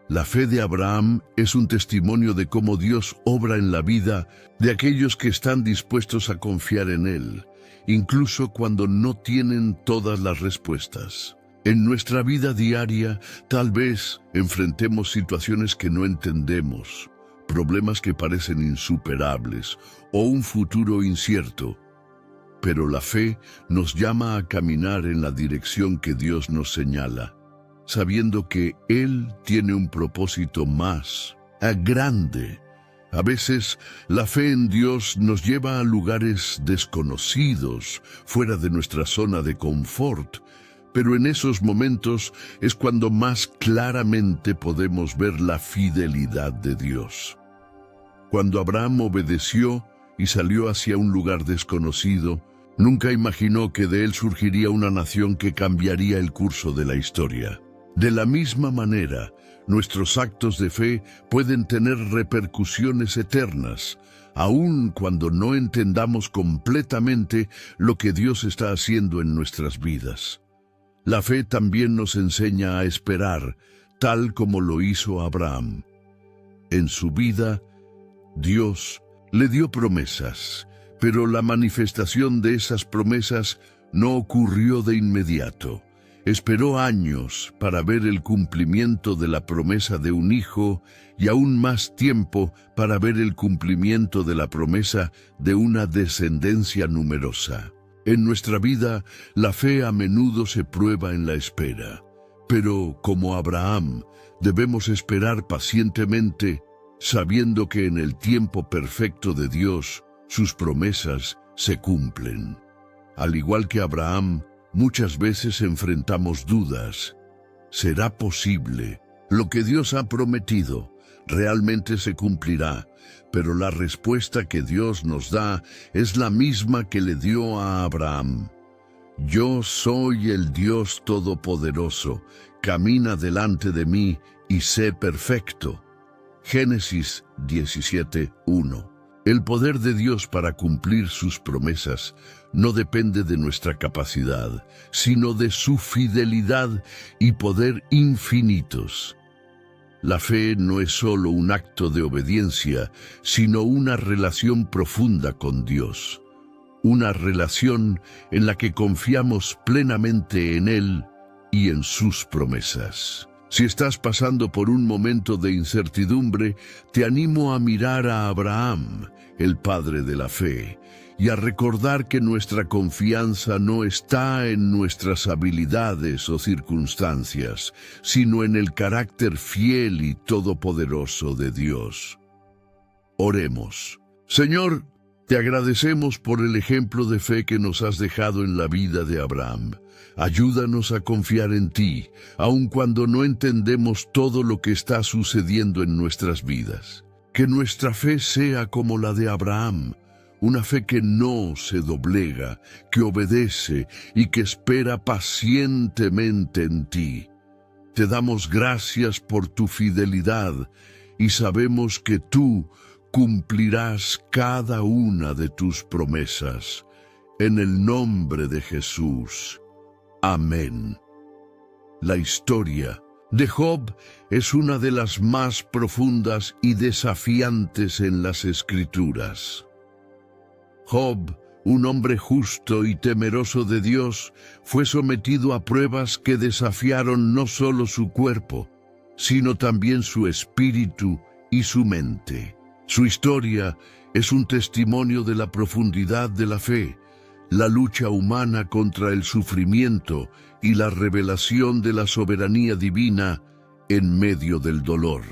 La fe de Abraham es un testimonio de cómo Dios obra en la vida de aquellos que están dispuestos a confiar en Él, incluso cuando no tienen todas las respuestas. En nuestra vida diaria, tal vez enfrentemos situaciones que no entendemos, problemas que parecen insuperables o un futuro incierto. Pero la fe nos llama a caminar en la dirección que Dios nos señala, sabiendo que Él tiene un propósito más grande. A veces, la fe en Dios nos lleva a lugares desconocidos, fuera de nuestra zona de confort, pero en esos momentos es cuando más claramente podemos ver la fidelidad de Dios. Cuando Abraham obedeció y salió hacia un lugar desconocido, nunca imaginó que de él surgiría una nación que cambiaría el curso de la historia. De la misma manera, nuestros actos de fe pueden tener repercusiones eternas, aun cuando no entendamos completamente lo que Dios está haciendo en nuestras vidas. La fe también nos enseña a esperar, tal como lo hizo Abraham. En su vida, Dios le dio promesas, pero la manifestación de esas promesas no ocurrió de inmediato. Esperó años para ver el cumplimiento de la promesa de un hijo y aún más tiempo para ver el cumplimiento de la promesa de una descendencia numerosa. En nuestra vida, la fe a menudo se prueba en la espera, pero como Abraham, debemos esperar pacientemente, sabiendo que en el tiempo perfecto de Dios, sus promesas se cumplen. Al igual que Abraham, muchas veces enfrentamos dudas. ¿Será posible? ¿Lo que Dios ha prometido realmente se cumplirá? Pero la respuesta que Dios nos da es la misma que le dio a Abraham. Yo soy el Dios Todopoderoso, camina delante de mí y sé perfecto. Génesis 17:1. El poder de Dios para cumplir sus promesas no depende de nuestra capacidad, sino de su fidelidad y poder infinitos. La fe no es solo un acto de obediencia, sino una relación profunda con Dios. Una relación en la que confiamos plenamente en Él y en sus promesas. Si estás pasando por un momento de incertidumbre, te animo a mirar a Abraham, el padre de la fe, y a recordar que nuestra confianza no está en nuestras habilidades o circunstancias, sino en el carácter fiel y todopoderoso de Dios. Oremos. Señor, te agradecemos por el ejemplo de fe que nos has dejado en la vida de Abraham. Ayúdanos a confiar en ti, aun cuando no entendemos todo lo que está sucediendo en nuestras vidas. Que nuestra fe sea como la de Abraham, una fe que no se doblega, que obedece y que espera pacientemente en ti. Te damos gracias por tu fidelidad y sabemos que tú cumplirás cada una de tus promesas. En el nombre de Jesús. Amén. La historia de Job es una de las más profundas y desafiantes en las Escrituras. Job, un hombre justo y temeroso de Dios, fue sometido a pruebas que desafiaron no solo su cuerpo, sino también su espíritu y su mente. Su historia es un testimonio de la profundidad de la fe, la lucha humana contra el sufrimiento y la revelación de la soberanía divina en medio del dolor.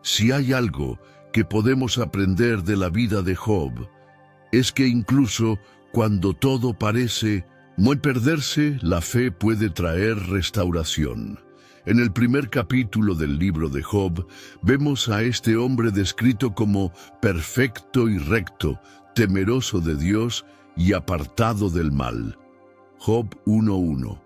Si hay algo que podemos aprender de la vida de Job, es que incluso cuando todo parece muy perderse, la fe puede traer restauración. En el primer capítulo del libro de Job, vemos a este hombre descrito como perfecto y recto, temeroso de Dios y apartado del mal. Job 1:1.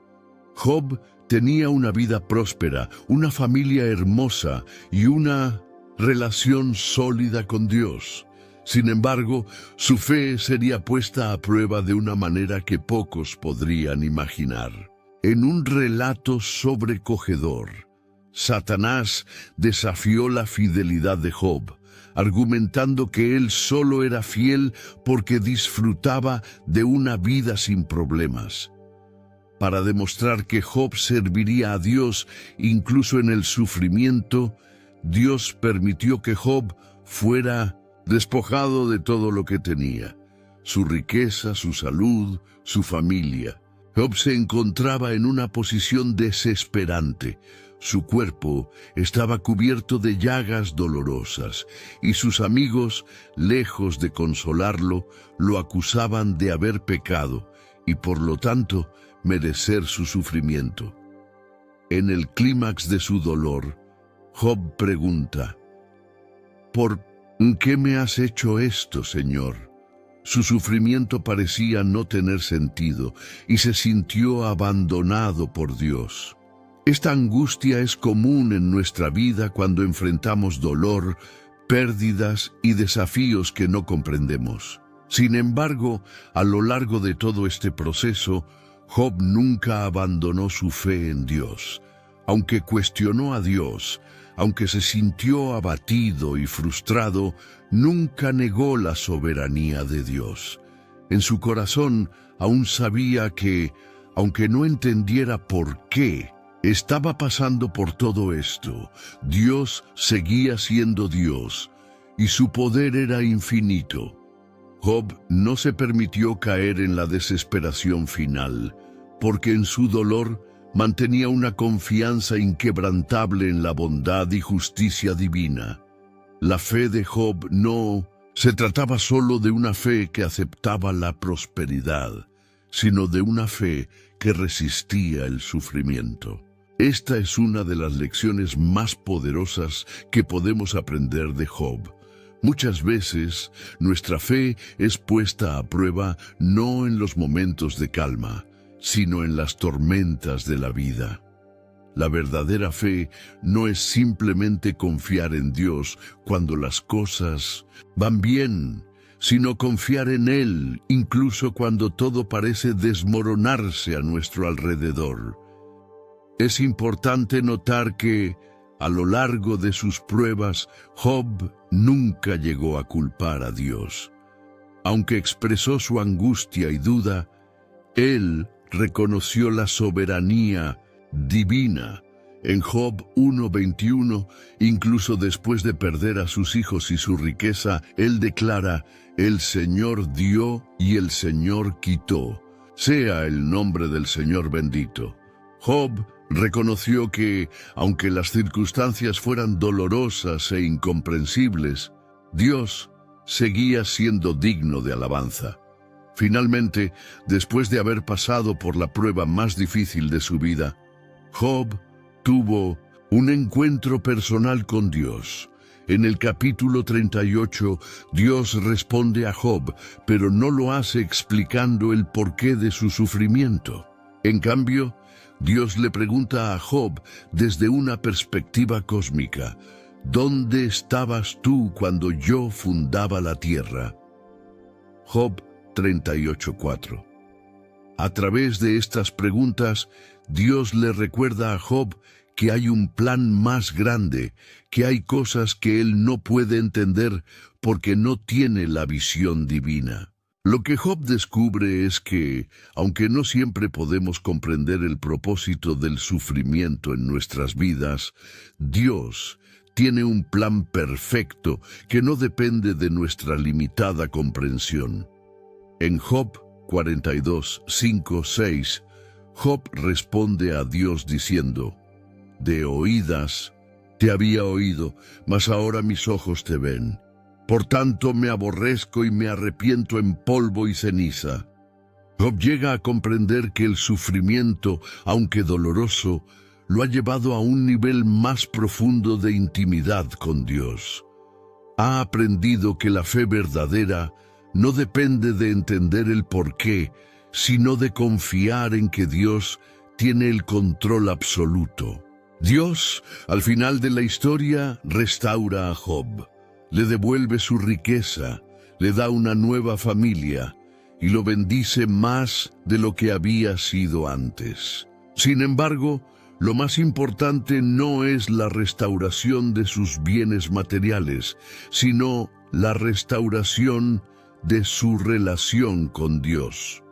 Job tenía una vida próspera, una familia hermosa y una relación sólida con Dios. Sin embargo, su fe sería puesta a prueba de una manera que pocos podrían imaginar. En un relato sobrecogedor, Satanás desafió la fidelidad de Job, argumentando que él solo era fiel porque disfrutaba de una vida sin problemas. Para demostrar que Job serviría a Dios incluso en el sufrimiento, Dios permitió que Job fuera despojado de todo lo que tenía: su riqueza, su salud, su familia. Job se encontraba en una posición desesperante. Su cuerpo estaba cubierto de llagas dolorosas, y sus amigos, lejos de consolarlo, lo acusaban de haber pecado y por lo tanto merecer su sufrimiento. En el clímax de su dolor, Job pregunta: ¿por qué me has hecho esto, Señor? Su sufrimiento parecía no tener sentido y se sintió abandonado por Dios. Esta angustia es común en nuestra vida cuando enfrentamos dolor, pérdidas y desafíos que no comprendemos. Sin embargo, a lo largo de todo este proceso, Job nunca abandonó su fe en Dios. Aunque cuestionó a Dios, aunque se sintió abatido y frustrado, nunca negó la soberanía de Dios. En su corazón aún sabía que, aunque no entendiera por qué estaba pasando por todo esto, Dios seguía siendo Dios y su poder era infinito. Job no se permitió caer en la desesperación final, porque en su dolor mantenía una confianza inquebrantable en la bondad y justicia divina. La fe de Job no se trataba solo de una fe que aceptaba la prosperidad, sino de una fe que resistía el sufrimiento. Esta es una de las lecciones más poderosas que podemos aprender de Job. Muchas veces nuestra fe es puesta a prueba no en los momentos de calma, sino en las tormentas de la vida. La verdadera fe no es simplemente confiar en Dios cuando las cosas van bien, sino confiar en Él incluso cuando todo parece desmoronarse a nuestro alrededor. Es importante notar que, a lo largo de sus pruebas, Job nunca llegó a culpar a Dios. Aunque expresó su angustia y duda, él reconoció la soberanía divina. En Job 1:21, incluso después de perder a sus hijos y su riqueza, él declara: «El Señor dio y el Señor quitó. Sea el nombre del Señor bendito». Job reconoció que, aunque las circunstancias fueran dolorosas e incomprensibles, Dios seguía siendo digno de alabanza. Finalmente, después de haber pasado por la prueba más difícil de su vida, Job tuvo un encuentro personal con Dios. En el capítulo 38, Dios responde a Job, pero no lo hace explicando el porqué de su sufrimiento. En cambio, Dios le pregunta a Job desde una perspectiva cósmica: ¿dónde estabas tú cuando yo fundaba la tierra? Job 38:4. A través de estas preguntas, Dios le recuerda a Job que hay un plan más grande, que hay cosas que él no puede entender porque no tiene la visión divina. Lo que Job descubre es que, aunque no siempre podemos comprender el propósito del sufrimiento en nuestras vidas, Dios tiene un plan perfecto que no depende de nuestra limitada comprensión. En Job 42, 5, 6, Job responde a Dios diciendo: «De oídas te había oído, mas ahora mis ojos te ven. Por tanto me aborrezco y me arrepiento en polvo y ceniza». Job llega a comprender que el sufrimiento, aunque doloroso, lo ha llevado a un nivel más profundo de intimidad con Dios. Ha aprendido que la fe verdadera no depende de entender el porqué, sino de confiar en que Dios tiene el control absoluto. Dios, al final de la historia, restaura a Job. Le devuelve su riqueza, le da una nueva familia y lo bendice más de lo que había sido antes. Sin embargo, lo más importante no es la restauración de sus bienes materiales, sino la restauración de su relación con Dios.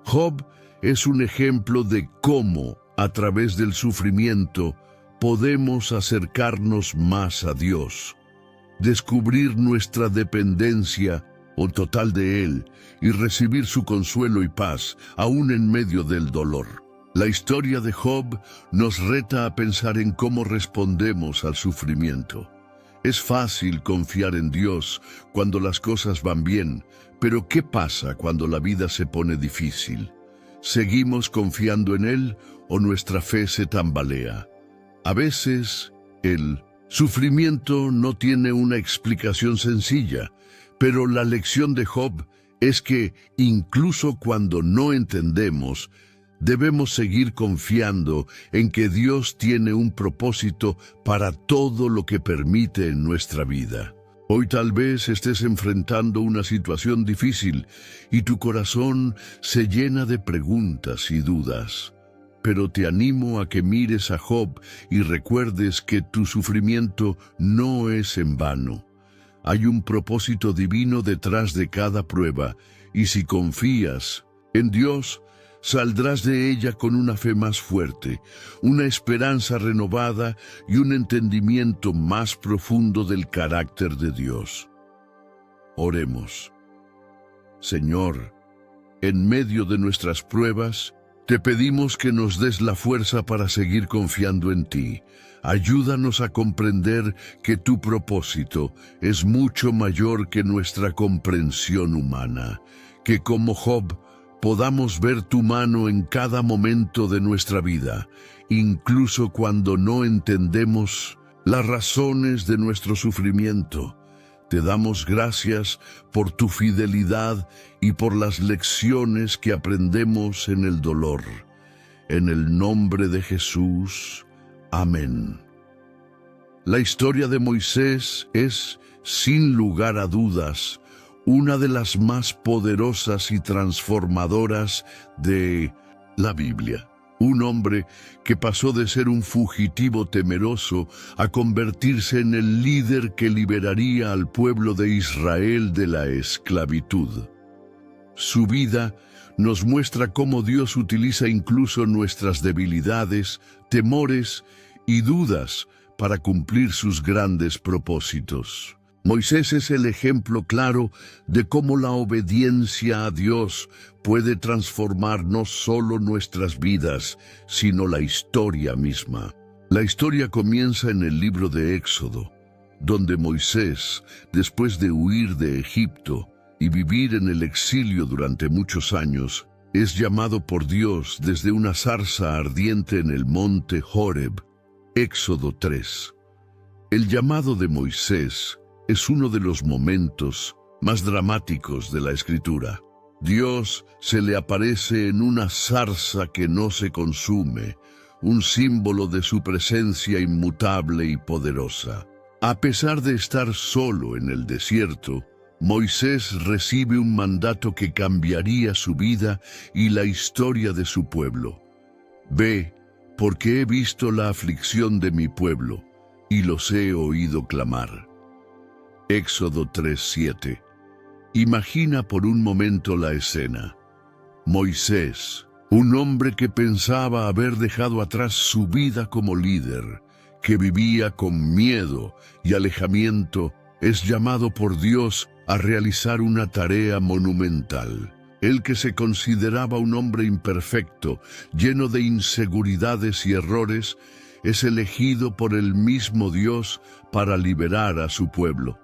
Job es un ejemplo de cómo, a través del sufrimiento, podemos acercarnos más a Dios, descubrir nuestra dependencia o total de Él y recibir su consuelo y paz, aún en medio del dolor. La historia de Job nos reta a pensar en cómo respondemos al sufrimiento. Es fácil confiar en Dios cuando las cosas van bien, pero ¿qué pasa cuando la vida se pone difícil? ¿Seguimos confiando en Él o nuestra fe se tambalea? A veces, el sufrimiento no tiene una explicación sencilla, pero la lección de Job es que, incluso cuando no entendemos, debemos seguir confiando en que Dios tiene un propósito para todo lo que permite en nuestra vida. Hoy tal vez estés enfrentando una situación difícil y tu corazón se llena de preguntas y dudas. Pero te animo a que mires a Job y recuerdes que tu sufrimiento no es en vano. Hay un propósito divino detrás de cada prueba, y si confías en Dios, saldrás de ella con una fe más fuerte, una esperanza renovada y un entendimiento más profundo del carácter de Dios. Oremos. Señor, en medio de nuestras pruebas, te pedimos que nos des la fuerza para seguir confiando en ti. Ayúdanos a comprender que tu propósito es mucho mayor que nuestra comprensión humana, que como Job podamos ver tu mano en cada momento de nuestra vida, incluso cuando no entendemos las razones de nuestro sufrimiento. Te damos gracias por tu fidelidad y por las lecciones que aprendemos en el dolor. En el nombre de Jesús. Amén. La historia de Moisés es, sin lugar a dudas, una de las más poderosas y transformadoras de la Biblia. Un hombre que pasó de ser un fugitivo temeroso a convertirse en el líder que liberaría al pueblo de Israel de la esclavitud. Su vida nos muestra cómo Dios utiliza incluso nuestras debilidades, temores y dudas para cumplir sus grandes propósitos. Moisés es el ejemplo claro de cómo la obediencia a Dios puede transformar no solo nuestras vidas, sino la historia misma. La historia comienza en el libro de Éxodo, donde Moisés, después de huir de Egipto y vivir en el exilio durante muchos años, es llamado por Dios desde una zarza ardiente en el monte Horeb. Éxodo 3. El llamado de Moisés es uno de los momentos más dramáticos de la Escritura. Dios se le aparece en una zarza que no se consume, un símbolo de su presencia inmutable y poderosa. A pesar de estar solo en el desierto, Moisés recibe un mandato que cambiaría su vida y la historia de su pueblo. Ve, porque he visto la aflicción de mi pueblo, y los he oído clamar. Éxodo 3:7. Imagina por un momento la escena. Moisés, un hombre que pensaba haber dejado atrás su vida como líder, que vivía con miedo y alejamiento, es llamado por Dios a realizar una tarea monumental. Él, que se consideraba un hombre imperfecto, lleno de inseguridades y errores, es elegido por el mismo Dios para liberar a su pueblo.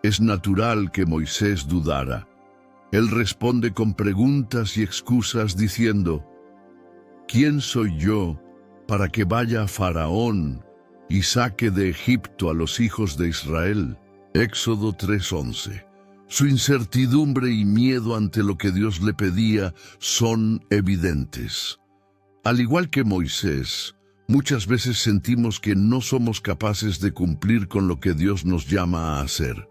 Es natural que Moisés dudara. Él responde con preguntas y excusas diciendo: ¿Quién soy yo para que vaya a Faraón y saque de Egipto a los hijos de Israel? Éxodo 3:11. Su incertidumbre y miedo ante lo que Dios le pedía son evidentes. Al igual que Moisés, muchas veces sentimos que no somos capaces de cumplir con lo que Dios nos llama a hacer.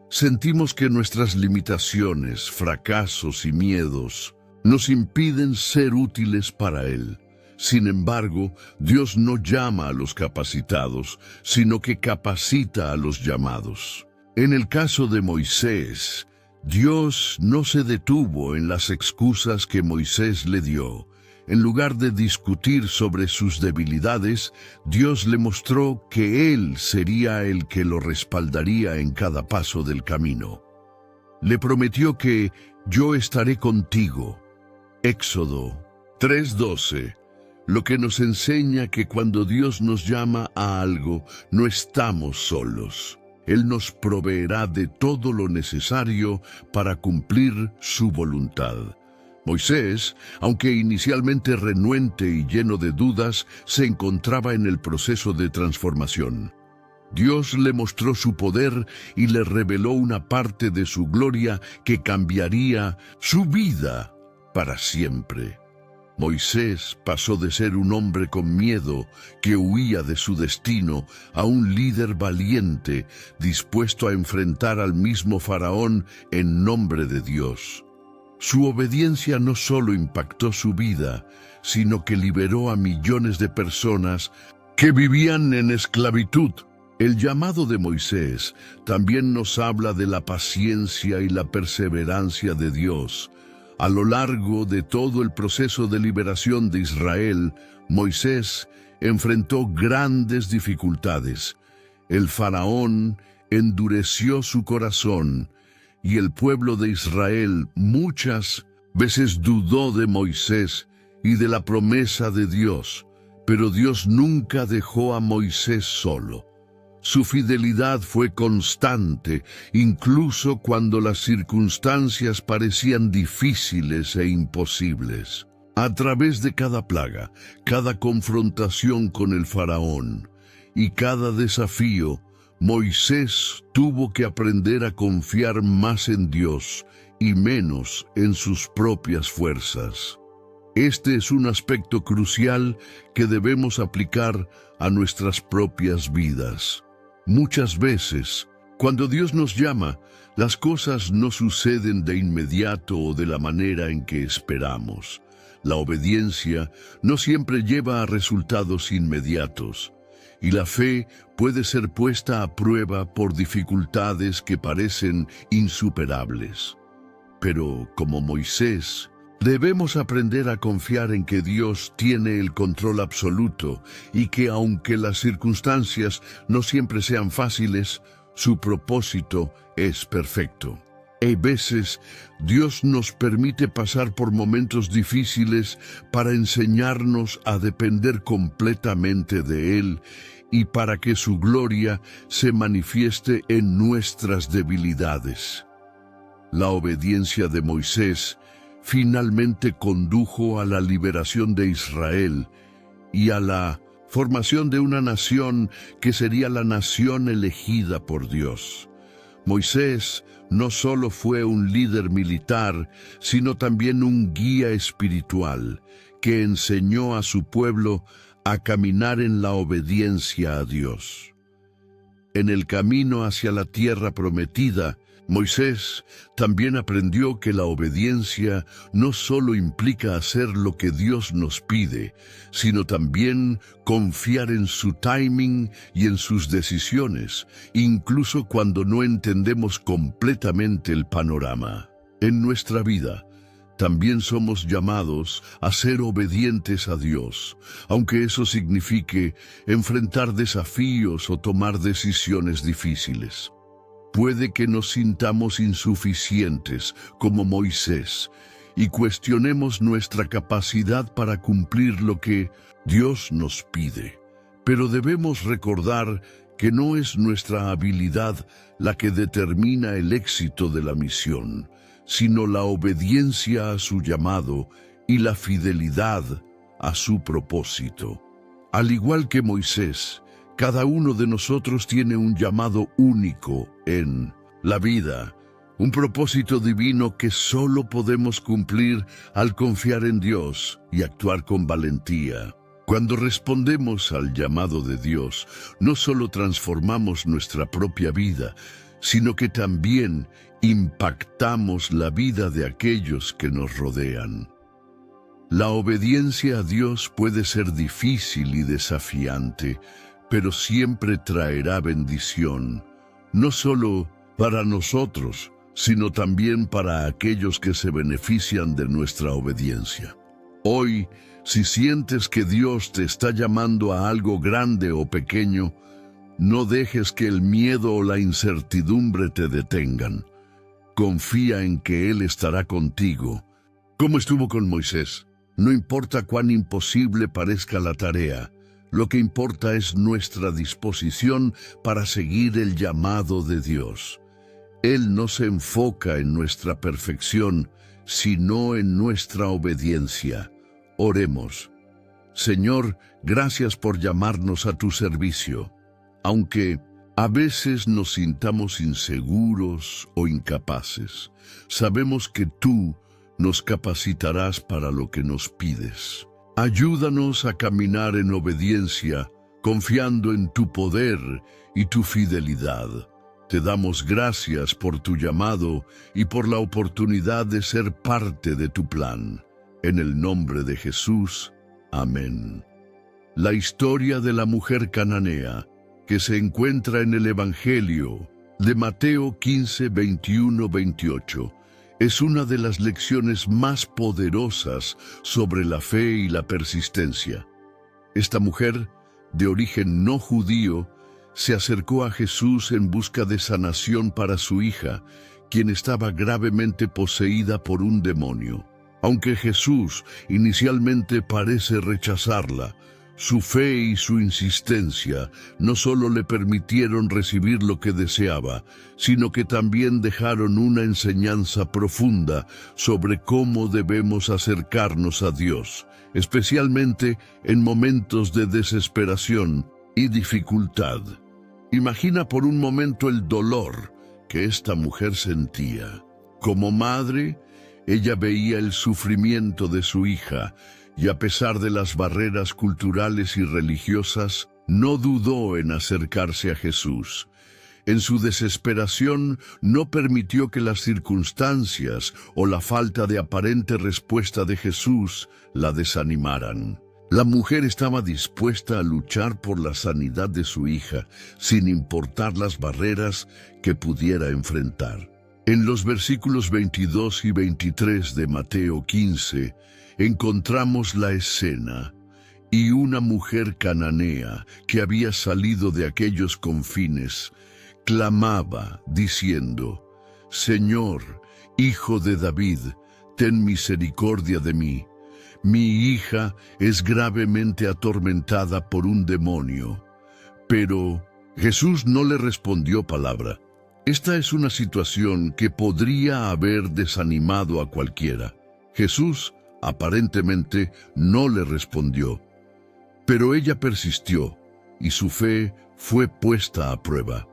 Sentimos que nuestras limitaciones, fracasos y miedos nos impiden ser útiles para Él. Sin embargo, Dios no llama a los capacitados, sino que capacita a los llamados. En el caso de Moisés, Dios no se detuvo en las excusas que Moisés le dio. En lugar de discutir sobre sus debilidades, Dios le mostró que Él sería el que lo respaldaría en cada paso del camino. Le prometió que yo estaré contigo. Éxodo 3:12, lo que nos enseña que cuando Dios nos llama a algo, no estamos solos. Él nos proveerá de todo lo necesario para cumplir su voluntad. Moisés, aunque inicialmente renuente y lleno de dudas, se encontraba en el proceso de transformación. Dios le mostró su poder y le reveló una parte de su gloria que cambiaría su vida para siempre. Moisés pasó de ser un hombre con miedo, que huía de su destino, a un líder valiente, dispuesto a enfrentar al mismo Faraón en nombre de Dios. Su obediencia no solo impactó su vida, sino que liberó a millones de personas que vivían en esclavitud. El llamado de Moisés también nos habla de la paciencia y la perseverancia de Dios. A lo largo de todo el proceso de liberación de Israel, Moisés enfrentó grandes dificultades. El faraón endureció su corazón y el pueblo de Israel muchas veces dudó de Moisés y de la promesa de Dios, pero Dios nunca dejó a Moisés solo. Su fidelidad fue constante, incluso cuando las circunstancias parecían difíciles e imposibles. A través de cada plaga, cada confrontación con el faraón y cada desafío, Moisés tuvo que aprender a confiar más en Dios y menos en sus propias fuerzas. Este es un aspecto crucial que debemos aplicar a nuestras propias vidas. Muchas veces, cuando Dios nos llama, las cosas no suceden de inmediato o de la manera en que esperamos. La obediencia no siempre lleva a resultados inmediatos, y la fe puede ser puesta a prueba por dificultades que parecen insuperables. Pero, como Moisés, debemos aprender a confiar en que Dios tiene el control absoluto y que aunque las circunstancias no siempre sean fáciles, su propósito es perfecto. A veces, Dios nos permite pasar por momentos difíciles para enseñarnos a depender completamente de Él y para que su gloria se manifieste en nuestras debilidades. La obediencia de Moisés finalmente condujo a la liberación de Israel y a la formación de una nación que sería la nación elegida por Dios. Moisés no solo fue un líder militar, sino también un guía espiritual que enseñó a su pueblo a caminar en la obediencia a Dios. En el camino hacia la tierra prometida, Moisés también aprendió que la obediencia no solo implica hacer lo que Dios nos pide, sino también confiar en su timing y en sus decisiones, incluso cuando no entendemos completamente el panorama. En nuestra vida, también somos llamados a ser obedientes a Dios, aunque eso signifique enfrentar desafíos o tomar decisiones difíciles. Puede que nos sintamos insuficientes, como Moisés, y cuestionemos nuestra capacidad para cumplir lo que Dios nos pide. Pero debemos recordar que no es nuestra habilidad la que determina el éxito de la misión, sino la obediencia a su llamado y la fidelidad a su propósito. Al igual que Moisés, cada uno de nosotros tiene un llamado único en la vida, un propósito divino que solo podemos cumplir al confiar en Dios y actuar con valentía. Cuando respondemos al llamado de Dios, no solo transformamos nuestra propia vida, sino que también impactamos la vida de aquellos que nos rodean. La obediencia a Dios puede ser difícil y desafiante, pero siempre traerá bendición, no solo para nosotros, sino también para aquellos que se benefician de nuestra obediencia. Hoy, si sientes que Dios te está llamando a algo grande o pequeño, no dejes que el miedo o la incertidumbre te detengan. Confía en que Él estará contigo. Como estuvo con Moisés, no importa cuán imposible parezca la tarea, lo que importa es nuestra disposición para seguir el llamado de Dios. Él no se enfoca en nuestra perfección, sino en nuestra obediencia. Oremos. Señor, gracias por llamarnos a tu servicio. Aunque a veces nos sintamos inseguros o incapaces, sabemos que tú nos capacitarás para lo que nos pides. Ayúdanos a caminar en obediencia, confiando en tu poder y tu fidelidad. Te damos gracias por tu llamado y por la oportunidad de ser parte de tu plan. En el nombre de Jesús. Amén. La historia de la mujer cananea, que se encuentra en el Evangelio de Mateo 15, 21, 28, es una de las lecciones más poderosas sobre la fe y la persistencia. Esta mujer, de origen no judío, se acercó a Jesús en busca de sanación para su hija, quien estaba gravemente poseída por un demonio. Aunque Jesús inicialmente parece rechazarla, su fe y su insistencia no solo le permitieron recibir lo que deseaba, sino que también dejaron una enseñanza profunda sobre cómo debemos acercarnos a Dios, especialmente en momentos de desesperación y dificultad. Imagina por un momento el dolor que esta mujer sentía. Como madre, ella veía el sufrimiento de su hija, y a pesar de las barreras culturales y religiosas, no dudó en acercarse a Jesús. En su desesperación, no permitió que las circunstancias o la falta de aparente respuesta de Jesús la desanimaran. La mujer estaba dispuesta a luchar por la sanidad de su hija, sin importar las barreras que pudiera enfrentar. En los versículos 22 y 23 de Mateo 15, encontramos la escena, y una mujer cananea que había salido de aquellos confines, clamaba, diciendo: Señor, Hijo de David, ten misericordia de mí. Mi hija es gravemente atormentada por un demonio. Pero Jesús no le respondió palabra. Esta es una situación que podría haber desanimado a cualquiera. Jesús aparentemente no le respondió, pero ella persistió y su fe fue puesta a prueba.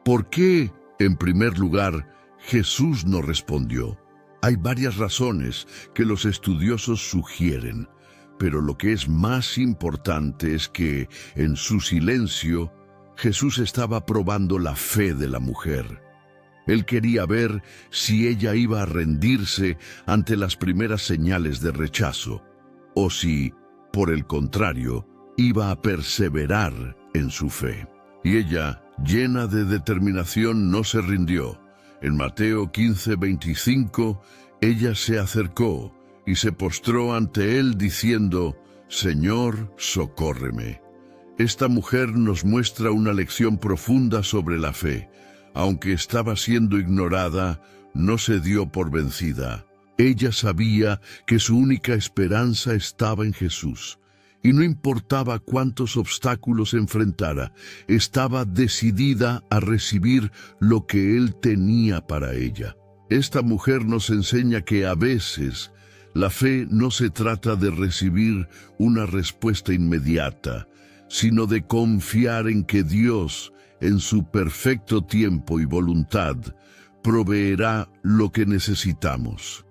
¿Por qué, en primer lugar, Jesús no respondió? Hay varias razones que los estudiosos sugieren, pero lo que es más importante es que, en su silencio, Jesús estaba probando la fe de la mujer. Él quería ver si ella iba a rendirse ante las primeras señales de rechazo, o si, por el contrario, iba a perseverar en su fe. Y ella, llena de determinación, no se rindió. En Mateo 15:25, ella se acercó y se postró ante él diciendo: «Señor, socórreme». Esta mujer nos muestra una lección profunda sobre la fe. Aunque estaba siendo ignorada, no se dio por vencida. Ella sabía que su única esperanza estaba en Jesús. Y no importaba cuántos obstáculos enfrentara, estaba decidida a recibir lo que Él tenía para ella. Esta mujer nos enseña que a veces la fe no se trata de recibir una respuesta inmediata, sino de confiar en que Dios, en su perfecto tiempo y voluntad, proveerá lo que necesitamos.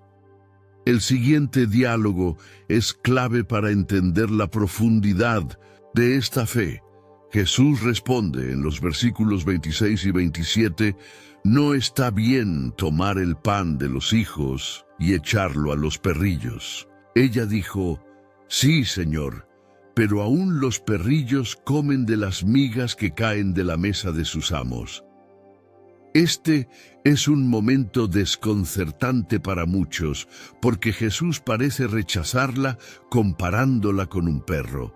El siguiente diálogo es clave para entender la profundidad de esta fe. Jesús responde en los versículos 26 y 27, «No está bien tomar el pan de los hijos y echarlo a los perrillos». Ella dijo, «Sí, Señor, pero aún los perrillos comen de las migas que caen de la mesa de sus amos». Este es un momento desconcertante para muchos, porque Jesús parece rechazarla comparándola con un perro.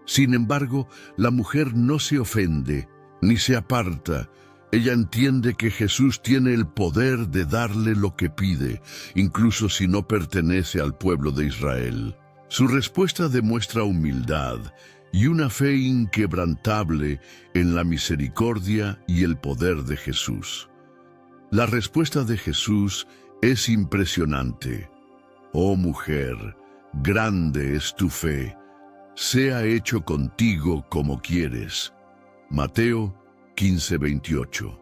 Sin embargo, la mujer no se ofende, ni se aparta. Ella entiende que Jesús tiene el poder de darle lo que pide, incluso si no pertenece al pueblo de Israel. Su respuesta demuestra humildad y una fe inquebrantable en la misericordia y el poder de Jesús. La respuesta de Jesús es impresionante. «Oh mujer, grande es tu fe, sea hecho contigo como quieres». Mateo 15:28.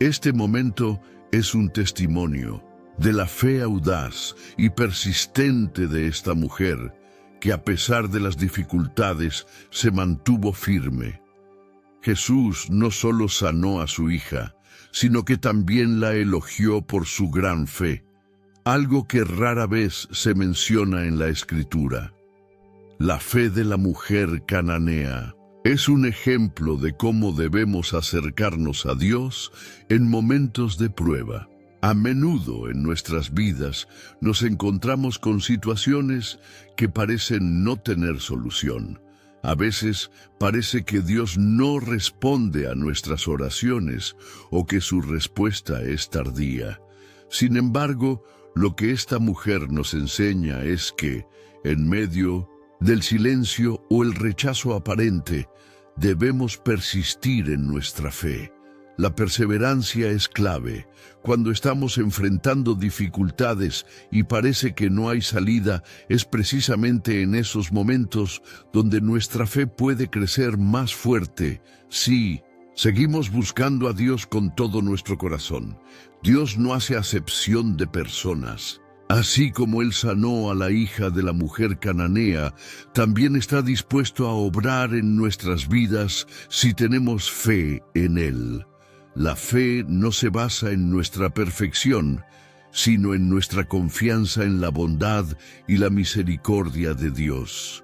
Este momento es un testimonio de la fe audaz y persistente de esta mujer, que a pesar de las dificultades se mantuvo firme. Jesús no solo sanó a su hija, sino que también la elogió por su gran fe, algo que rara vez se menciona en la Escritura. La fe de la mujer cananea es un ejemplo de cómo debemos acercarnos a Dios en momentos de prueba. A menudo en nuestras vidas nos encontramos con situaciones que parecen no tener solución. A veces parece que Dios no responde a nuestras oraciones o que su respuesta es tardía. Sin embargo, lo que esta mujer nos enseña es que, en medio del silencio o el rechazo aparente, debemos persistir en nuestra fe. La perseverancia es clave. Cuando estamos enfrentando dificultades y parece que no hay salida, es precisamente en esos momentos donde nuestra fe puede crecer más fuerte. Sí, seguimos buscando a Dios con todo nuestro corazón. Dios no hace acepción de personas. Así como Él sanó a la hija de la mujer cananea, también está dispuesto a obrar en nuestras vidas si tenemos fe en Él. La fe no se basa en nuestra perfección, sino en nuestra confianza en la bondad y la misericordia de Dios.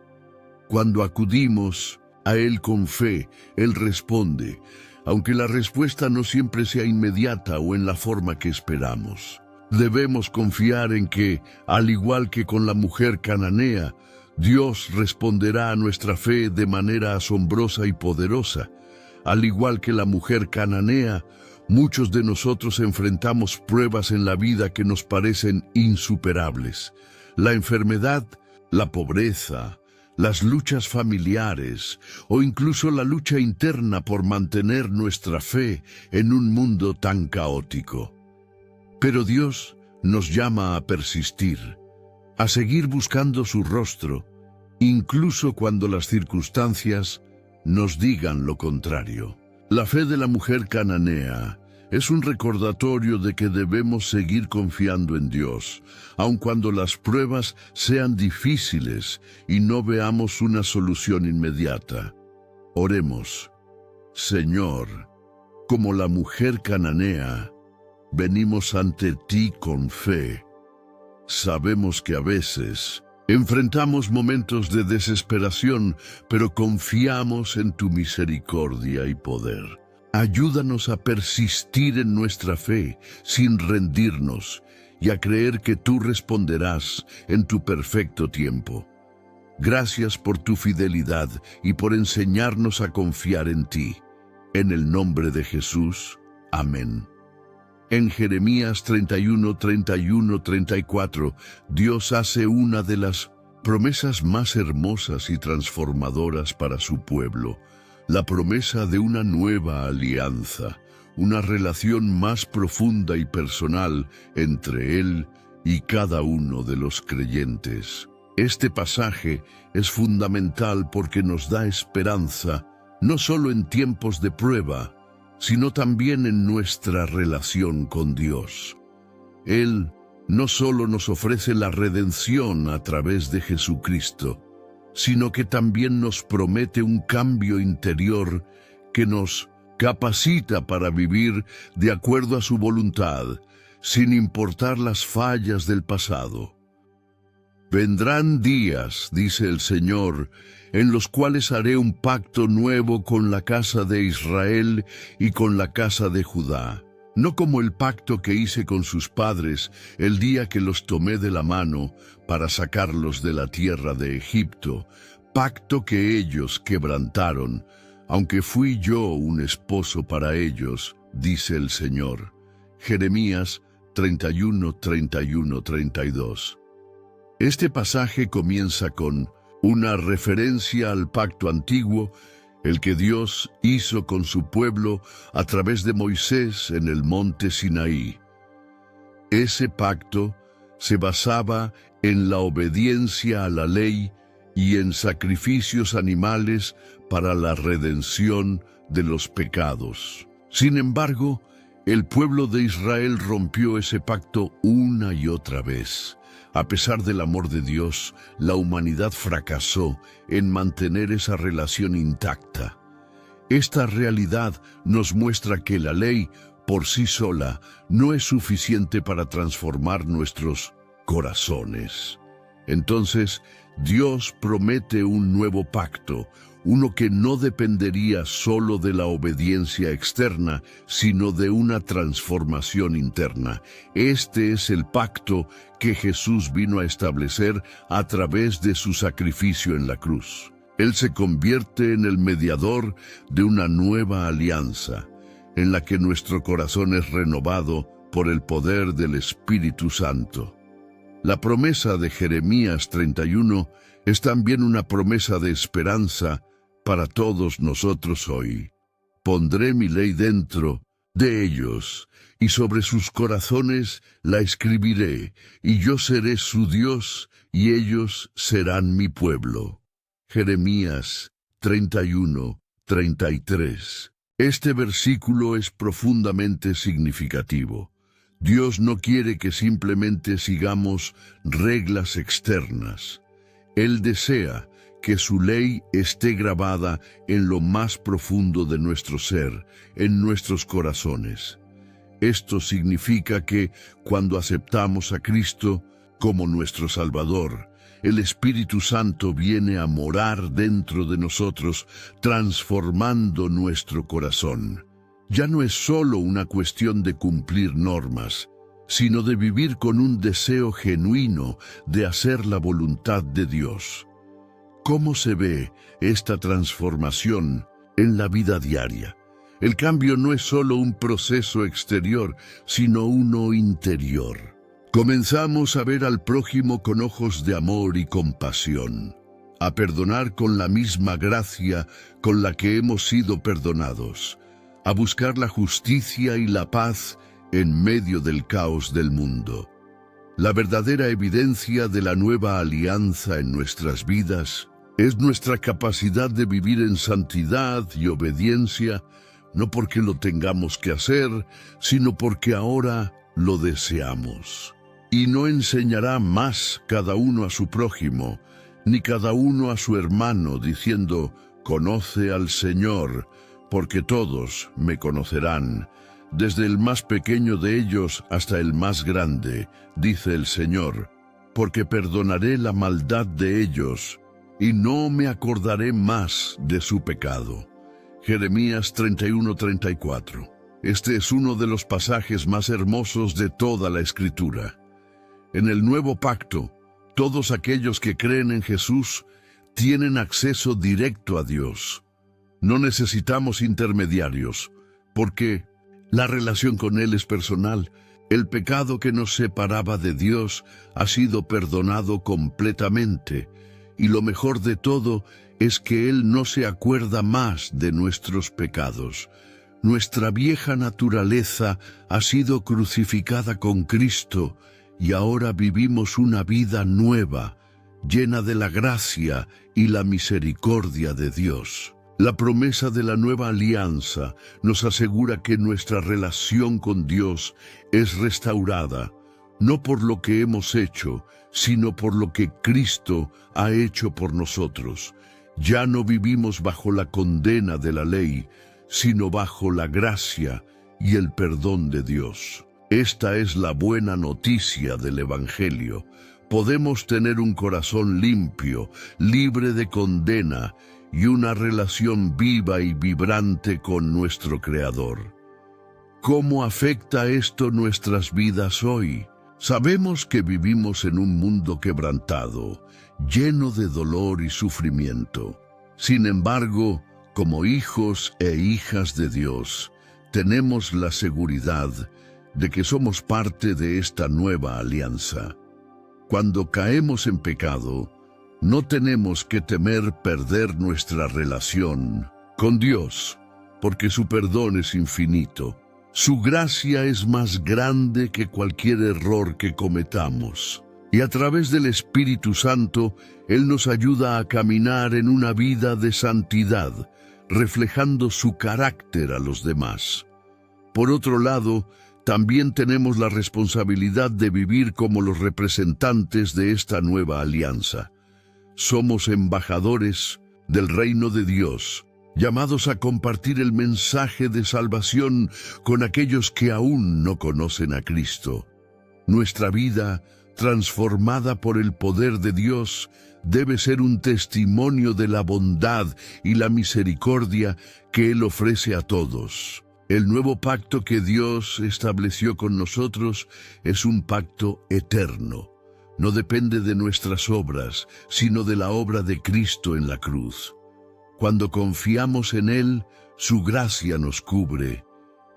Cuando acudimos a Él con fe, Él responde, aunque la respuesta no siempre sea inmediata o en la forma que esperamos. Debemos confiar en que, al igual que con la mujer cananea, Dios responderá a nuestra fe de manera asombrosa y poderosa. Al igual que la mujer cananea, muchos de nosotros enfrentamos pruebas en la vida que nos parecen insuperables. La enfermedad, la pobreza, las luchas familiares o incluso la lucha interna por mantener nuestra fe en un mundo tan caótico. Pero Dios nos llama a persistir, a seguir buscando su rostro, incluso cuando las circunstancias nos digan lo contrario. La fe de la mujer cananea es un recordatorio de que debemos seguir confiando en Dios, aun cuando las pruebas sean difíciles y no veamos una solución inmediata. Oremos. Señor, Como la mujer cananea, venimos ante ti con fe. Sabemos que a veces enfrentamos momentos de desesperación, pero confiamos en tu misericordia y poder. Ayúdanos a persistir en nuestra fe sin rendirnos y a creer que tú responderás en tu perfecto tiempo. Gracias por tu fidelidad y por enseñarnos a confiar en ti. En el nombre de Jesús. Amén. En Jeremías 31, 34, Dios hace una de las promesas más hermosas y transformadoras para su pueblo, la promesa de una nueva alianza, una relación más profunda y personal entre Él y cada uno de los creyentes. Este pasaje es fundamental porque nos da esperanza, no solo en tiempos de prueba, sino también en nuestra relación con Dios. Él no solo nos ofrece la redención a través de Jesucristo, sino que también nos promete un cambio interior que nos capacita para vivir de acuerdo a su voluntad, sin importar las fallas del pasado. Vendrán días, dice el Señor, en los cuales haré un pacto nuevo con la casa de Israel y con la casa de Judá, no como el pacto que hice con sus padres el día que los tomé de la mano para sacarlos de la tierra de Egipto, pacto que ellos quebrantaron, aunque fui yo un esposo para ellos, dice el Señor. Jeremías 31, 32. Este pasaje comienza con una referencia al pacto antiguo, el que Dios hizo con su pueblo a través de Moisés en el monte Sinaí. Ese pacto se basaba en la obediencia a la ley y en sacrificios animales para la redención de los pecados. Sin embargo, el pueblo de Israel rompió ese pacto una y otra vez. A pesar del amor de Dios, la humanidad fracasó en mantener esa relación intacta. Esta realidad nos muestra que la ley, por sí sola, no es suficiente para transformar nuestros corazones. Entonces, Dios promete un nuevo pacto, uno que no dependería solo de la obediencia externa, sino de una transformación interna. Este es el pacto que Jesús vino a establecer a través de su sacrificio en la cruz. Él se convierte en el mediador de una nueva alianza, en la que nuestro corazón es renovado por el poder del Espíritu Santo. La promesa de Jeremías 31 es también una promesa de esperanza para todos nosotros hoy. Pondré mi ley dentro de ellos, y sobre sus corazones la escribiré, y yo seré su Dios, y ellos serán mi pueblo. Jeremías 31, 33. Este versículo es profundamente significativo. Dios no quiere que simplemente sigamos reglas externas. Él desea que su ley esté grabada en lo más profundo de nuestro ser, en nuestros corazones. Esto significa que, cuando aceptamos a Cristo como nuestro Salvador, el Espíritu Santo viene a morar dentro de nosotros, transformando nuestro corazón. Ya no es solo una cuestión de cumplir normas, sino de vivir con un deseo genuino de hacer la voluntad de Dios. ¿Cómo se ve esta transformación en la vida diaria? El cambio no es solo un proceso exterior, sino uno interior. Comenzamos a ver al prójimo con ojos de amor y compasión, a perdonar con la misma gracia con la que hemos sido perdonados, a buscar la justicia y la paz en medio del caos del mundo. La verdadera evidencia de la nueva alianza en nuestras vidas es nuestra capacidad de vivir en santidad y obediencia, no porque lo tengamos que hacer, sino porque ahora lo deseamos. Y no enseñará más cada uno a su prójimo, ni cada uno a su hermano, diciendo, «Conoce al Señor», porque todos me conocerán, desde el más pequeño de ellos hasta el más grande, dice el Señor, porque perdonaré la maldad de ellos, y no me acordaré más de su pecado. Jeremías 31:34. Este es uno de los pasajes más hermosos de toda la Escritura. En el Nuevo Pacto, todos aquellos que creen en Jesús tienen acceso directo a Dios. No necesitamos intermediarios, porque la relación con Él es personal. El pecado que nos separaba de Dios ha sido perdonado completamente, y lo mejor de todo es que Él no se acuerda más de nuestros pecados. Nuestra vieja naturaleza ha sido crucificada con Cristo, y ahora vivimos una vida nueva, llena de la gracia y la misericordia de Dios. La promesa de la nueva alianza nos asegura que nuestra relación con Dios es restaurada, no por lo que hemos hecho, sino por lo que Cristo ha hecho por nosotros. Ya no vivimos bajo la condena de la ley, sino bajo la gracia y el perdón de Dios. Esta es la buena noticia del Evangelio. Podemos tener un corazón limpio, libre de condena, y una relación viva y vibrante con nuestro Creador. ¿Cómo afecta esto nuestras vidas hoy? Sabemos que vivimos en un mundo quebrantado, lleno de dolor y sufrimiento. Sin embargo, como hijos e hijas de Dios, tenemos la seguridad de que somos parte de esta nueva alianza. Cuando caemos en pecado, no tenemos que temer perder nuestra relación con Dios, porque su perdón es infinito. Su gracia es más grande que cualquier error que cometamos. Y a través del Espíritu Santo, Él nos ayuda a caminar en una vida de santidad, reflejando su carácter a los demás. Por otro lado, también tenemos la responsabilidad de vivir como los representantes de esta nueva alianza. Somos embajadores del reino de Dios, llamados a compartir el mensaje de salvación con aquellos que aún no conocen a Cristo. Nuestra vida, transformada por el poder de Dios, debe ser un testimonio de la bondad y la misericordia que Él ofrece a todos. El nuevo pacto que Dios estableció con nosotros es un pacto eterno. No depende de nuestras obras, sino de la obra de Cristo en la cruz. Cuando confiamos en Él, su gracia nos cubre,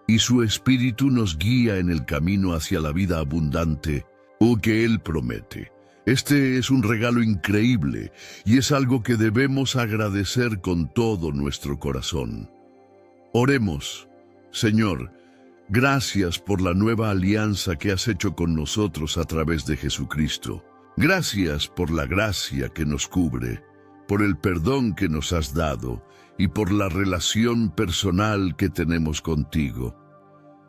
y su Espíritu nos guía en el camino hacia la vida abundante, que Él promete. Este es un regalo increíble, y es algo que debemos agradecer con todo nuestro corazón. Oremos. Señor, gracias por la nueva alianza que has hecho con nosotros a través de Jesucristo. Gracias por la gracia que nos cubre, por el perdón que nos has dado y por la relación personal que tenemos contigo.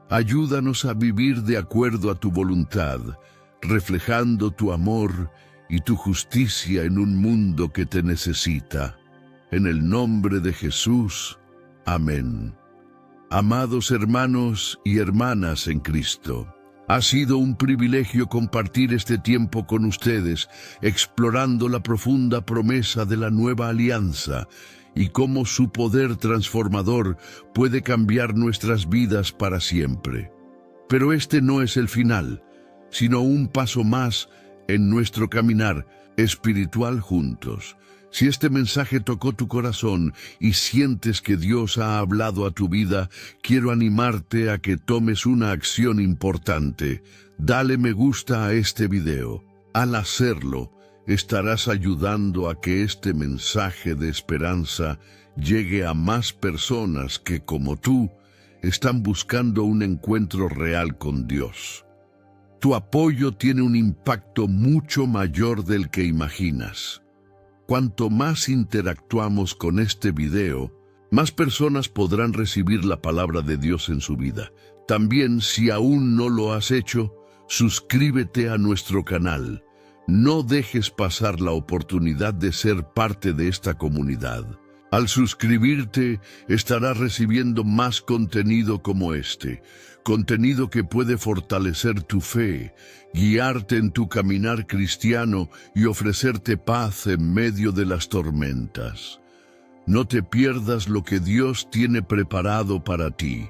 Ayúdanos a vivir de acuerdo a tu voluntad, reflejando tu amor y tu justicia en un mundo que te necesita. En el nombre de Jesús. Amén. Amados hermanos y hermanas en Cristo, ha sido un privilegio compartir este tiempo con ustedes, explorando la profunda promesa de la nueva alianza y cómo su poder transformador puede cambiar nuestras vidas para siempre. Pero este no es el final, sino un paso más en nuestro caminar espiritual juntos. Si este mensaje tocó tu corazón y sientes que Dios ha hablado a tu vida, quiero animarte a que tomes una acción importante. Dale me gusta a este video. Al hacerlo, estarás ayudando a que este mensaje de esperanza llegue a más personas que, como tú, están buscando un encuentro real con Dios. Tu apoyo tiene un impacto mucho mayor del que imaginas. Cuanto más interactuamos con este video, más personas podrán recibir la palabra de Dios en su vida. También, si aún no lo has hecho, suscríbete a nuestro canal. No dejes pasar la oportunidad de ser parte de esta comunidad. Al suscribirte, estarás recibiendo más contenido como este, contenido que puede fortalecer tu fe, guiarte en tu caminar cristiano y ofrecerte paz en medio de las tormentas. No te pierdas lo que Dios tiene preparado para ti.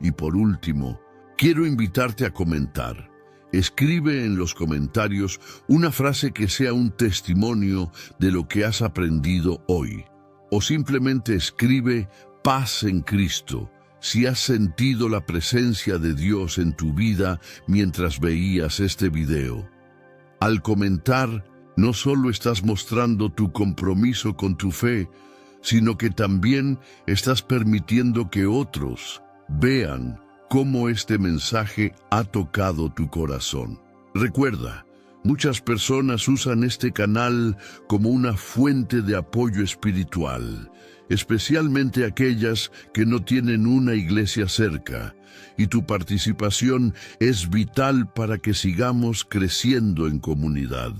Y por último, quiero invitarte a comentar. Escribe en los comentarios una frase que sea un testimonio de lo que has aprendido hoy. O simplemente escribe paz en Cristo si has sentido la presencia de Dios en tu vida mientras veías este video. Al comentar, no solo estás mostrando tu compromiso con tu fe, sino que también estás permitiendo que otros vean cómo este mensaje ha tocado tu corazón. Recuerda, muchas personas usan este canal como una fuente de apoyo espiritual, especialmente aquellas que no tienen una iglesia cerca, y tu participación es vital para que sigamos creciendo en comunidad.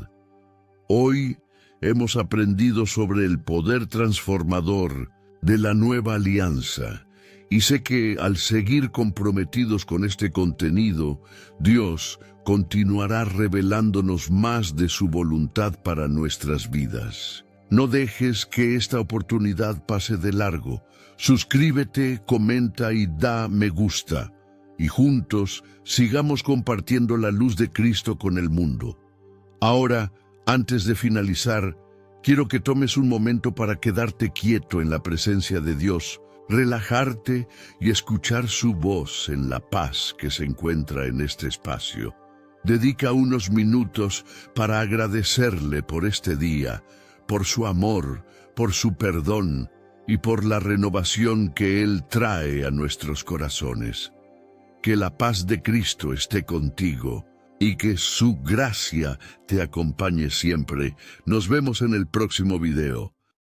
Hoy hemos aprendido sobre el poder transformador de la nueva alianza, y sé que al seguir comprometidos con este contenido, Dios continuará revelándonos más de su voluntad para nuestras vidas. No dejes que esta oportunidad pase de largo. Suscríbete, comenta y da me gusta. Y juntos sigamos compartiendo la luz de Cristo con el mundo. Ahora, antes de finalizar, quiero que tomes un momento para quedarte quieto en la presencia de Dios, relajarte y escuchar su voz en la paz que se encuentra en este espacio. Dedica unos minutos para agradecerle por este día, por su amor, por su perdón y por la renovación que Él trae a nuestros corazones. Que la paz de Cristo esté contigo y que su gracia te acompañe siempre. Nos vemos en el próximo video.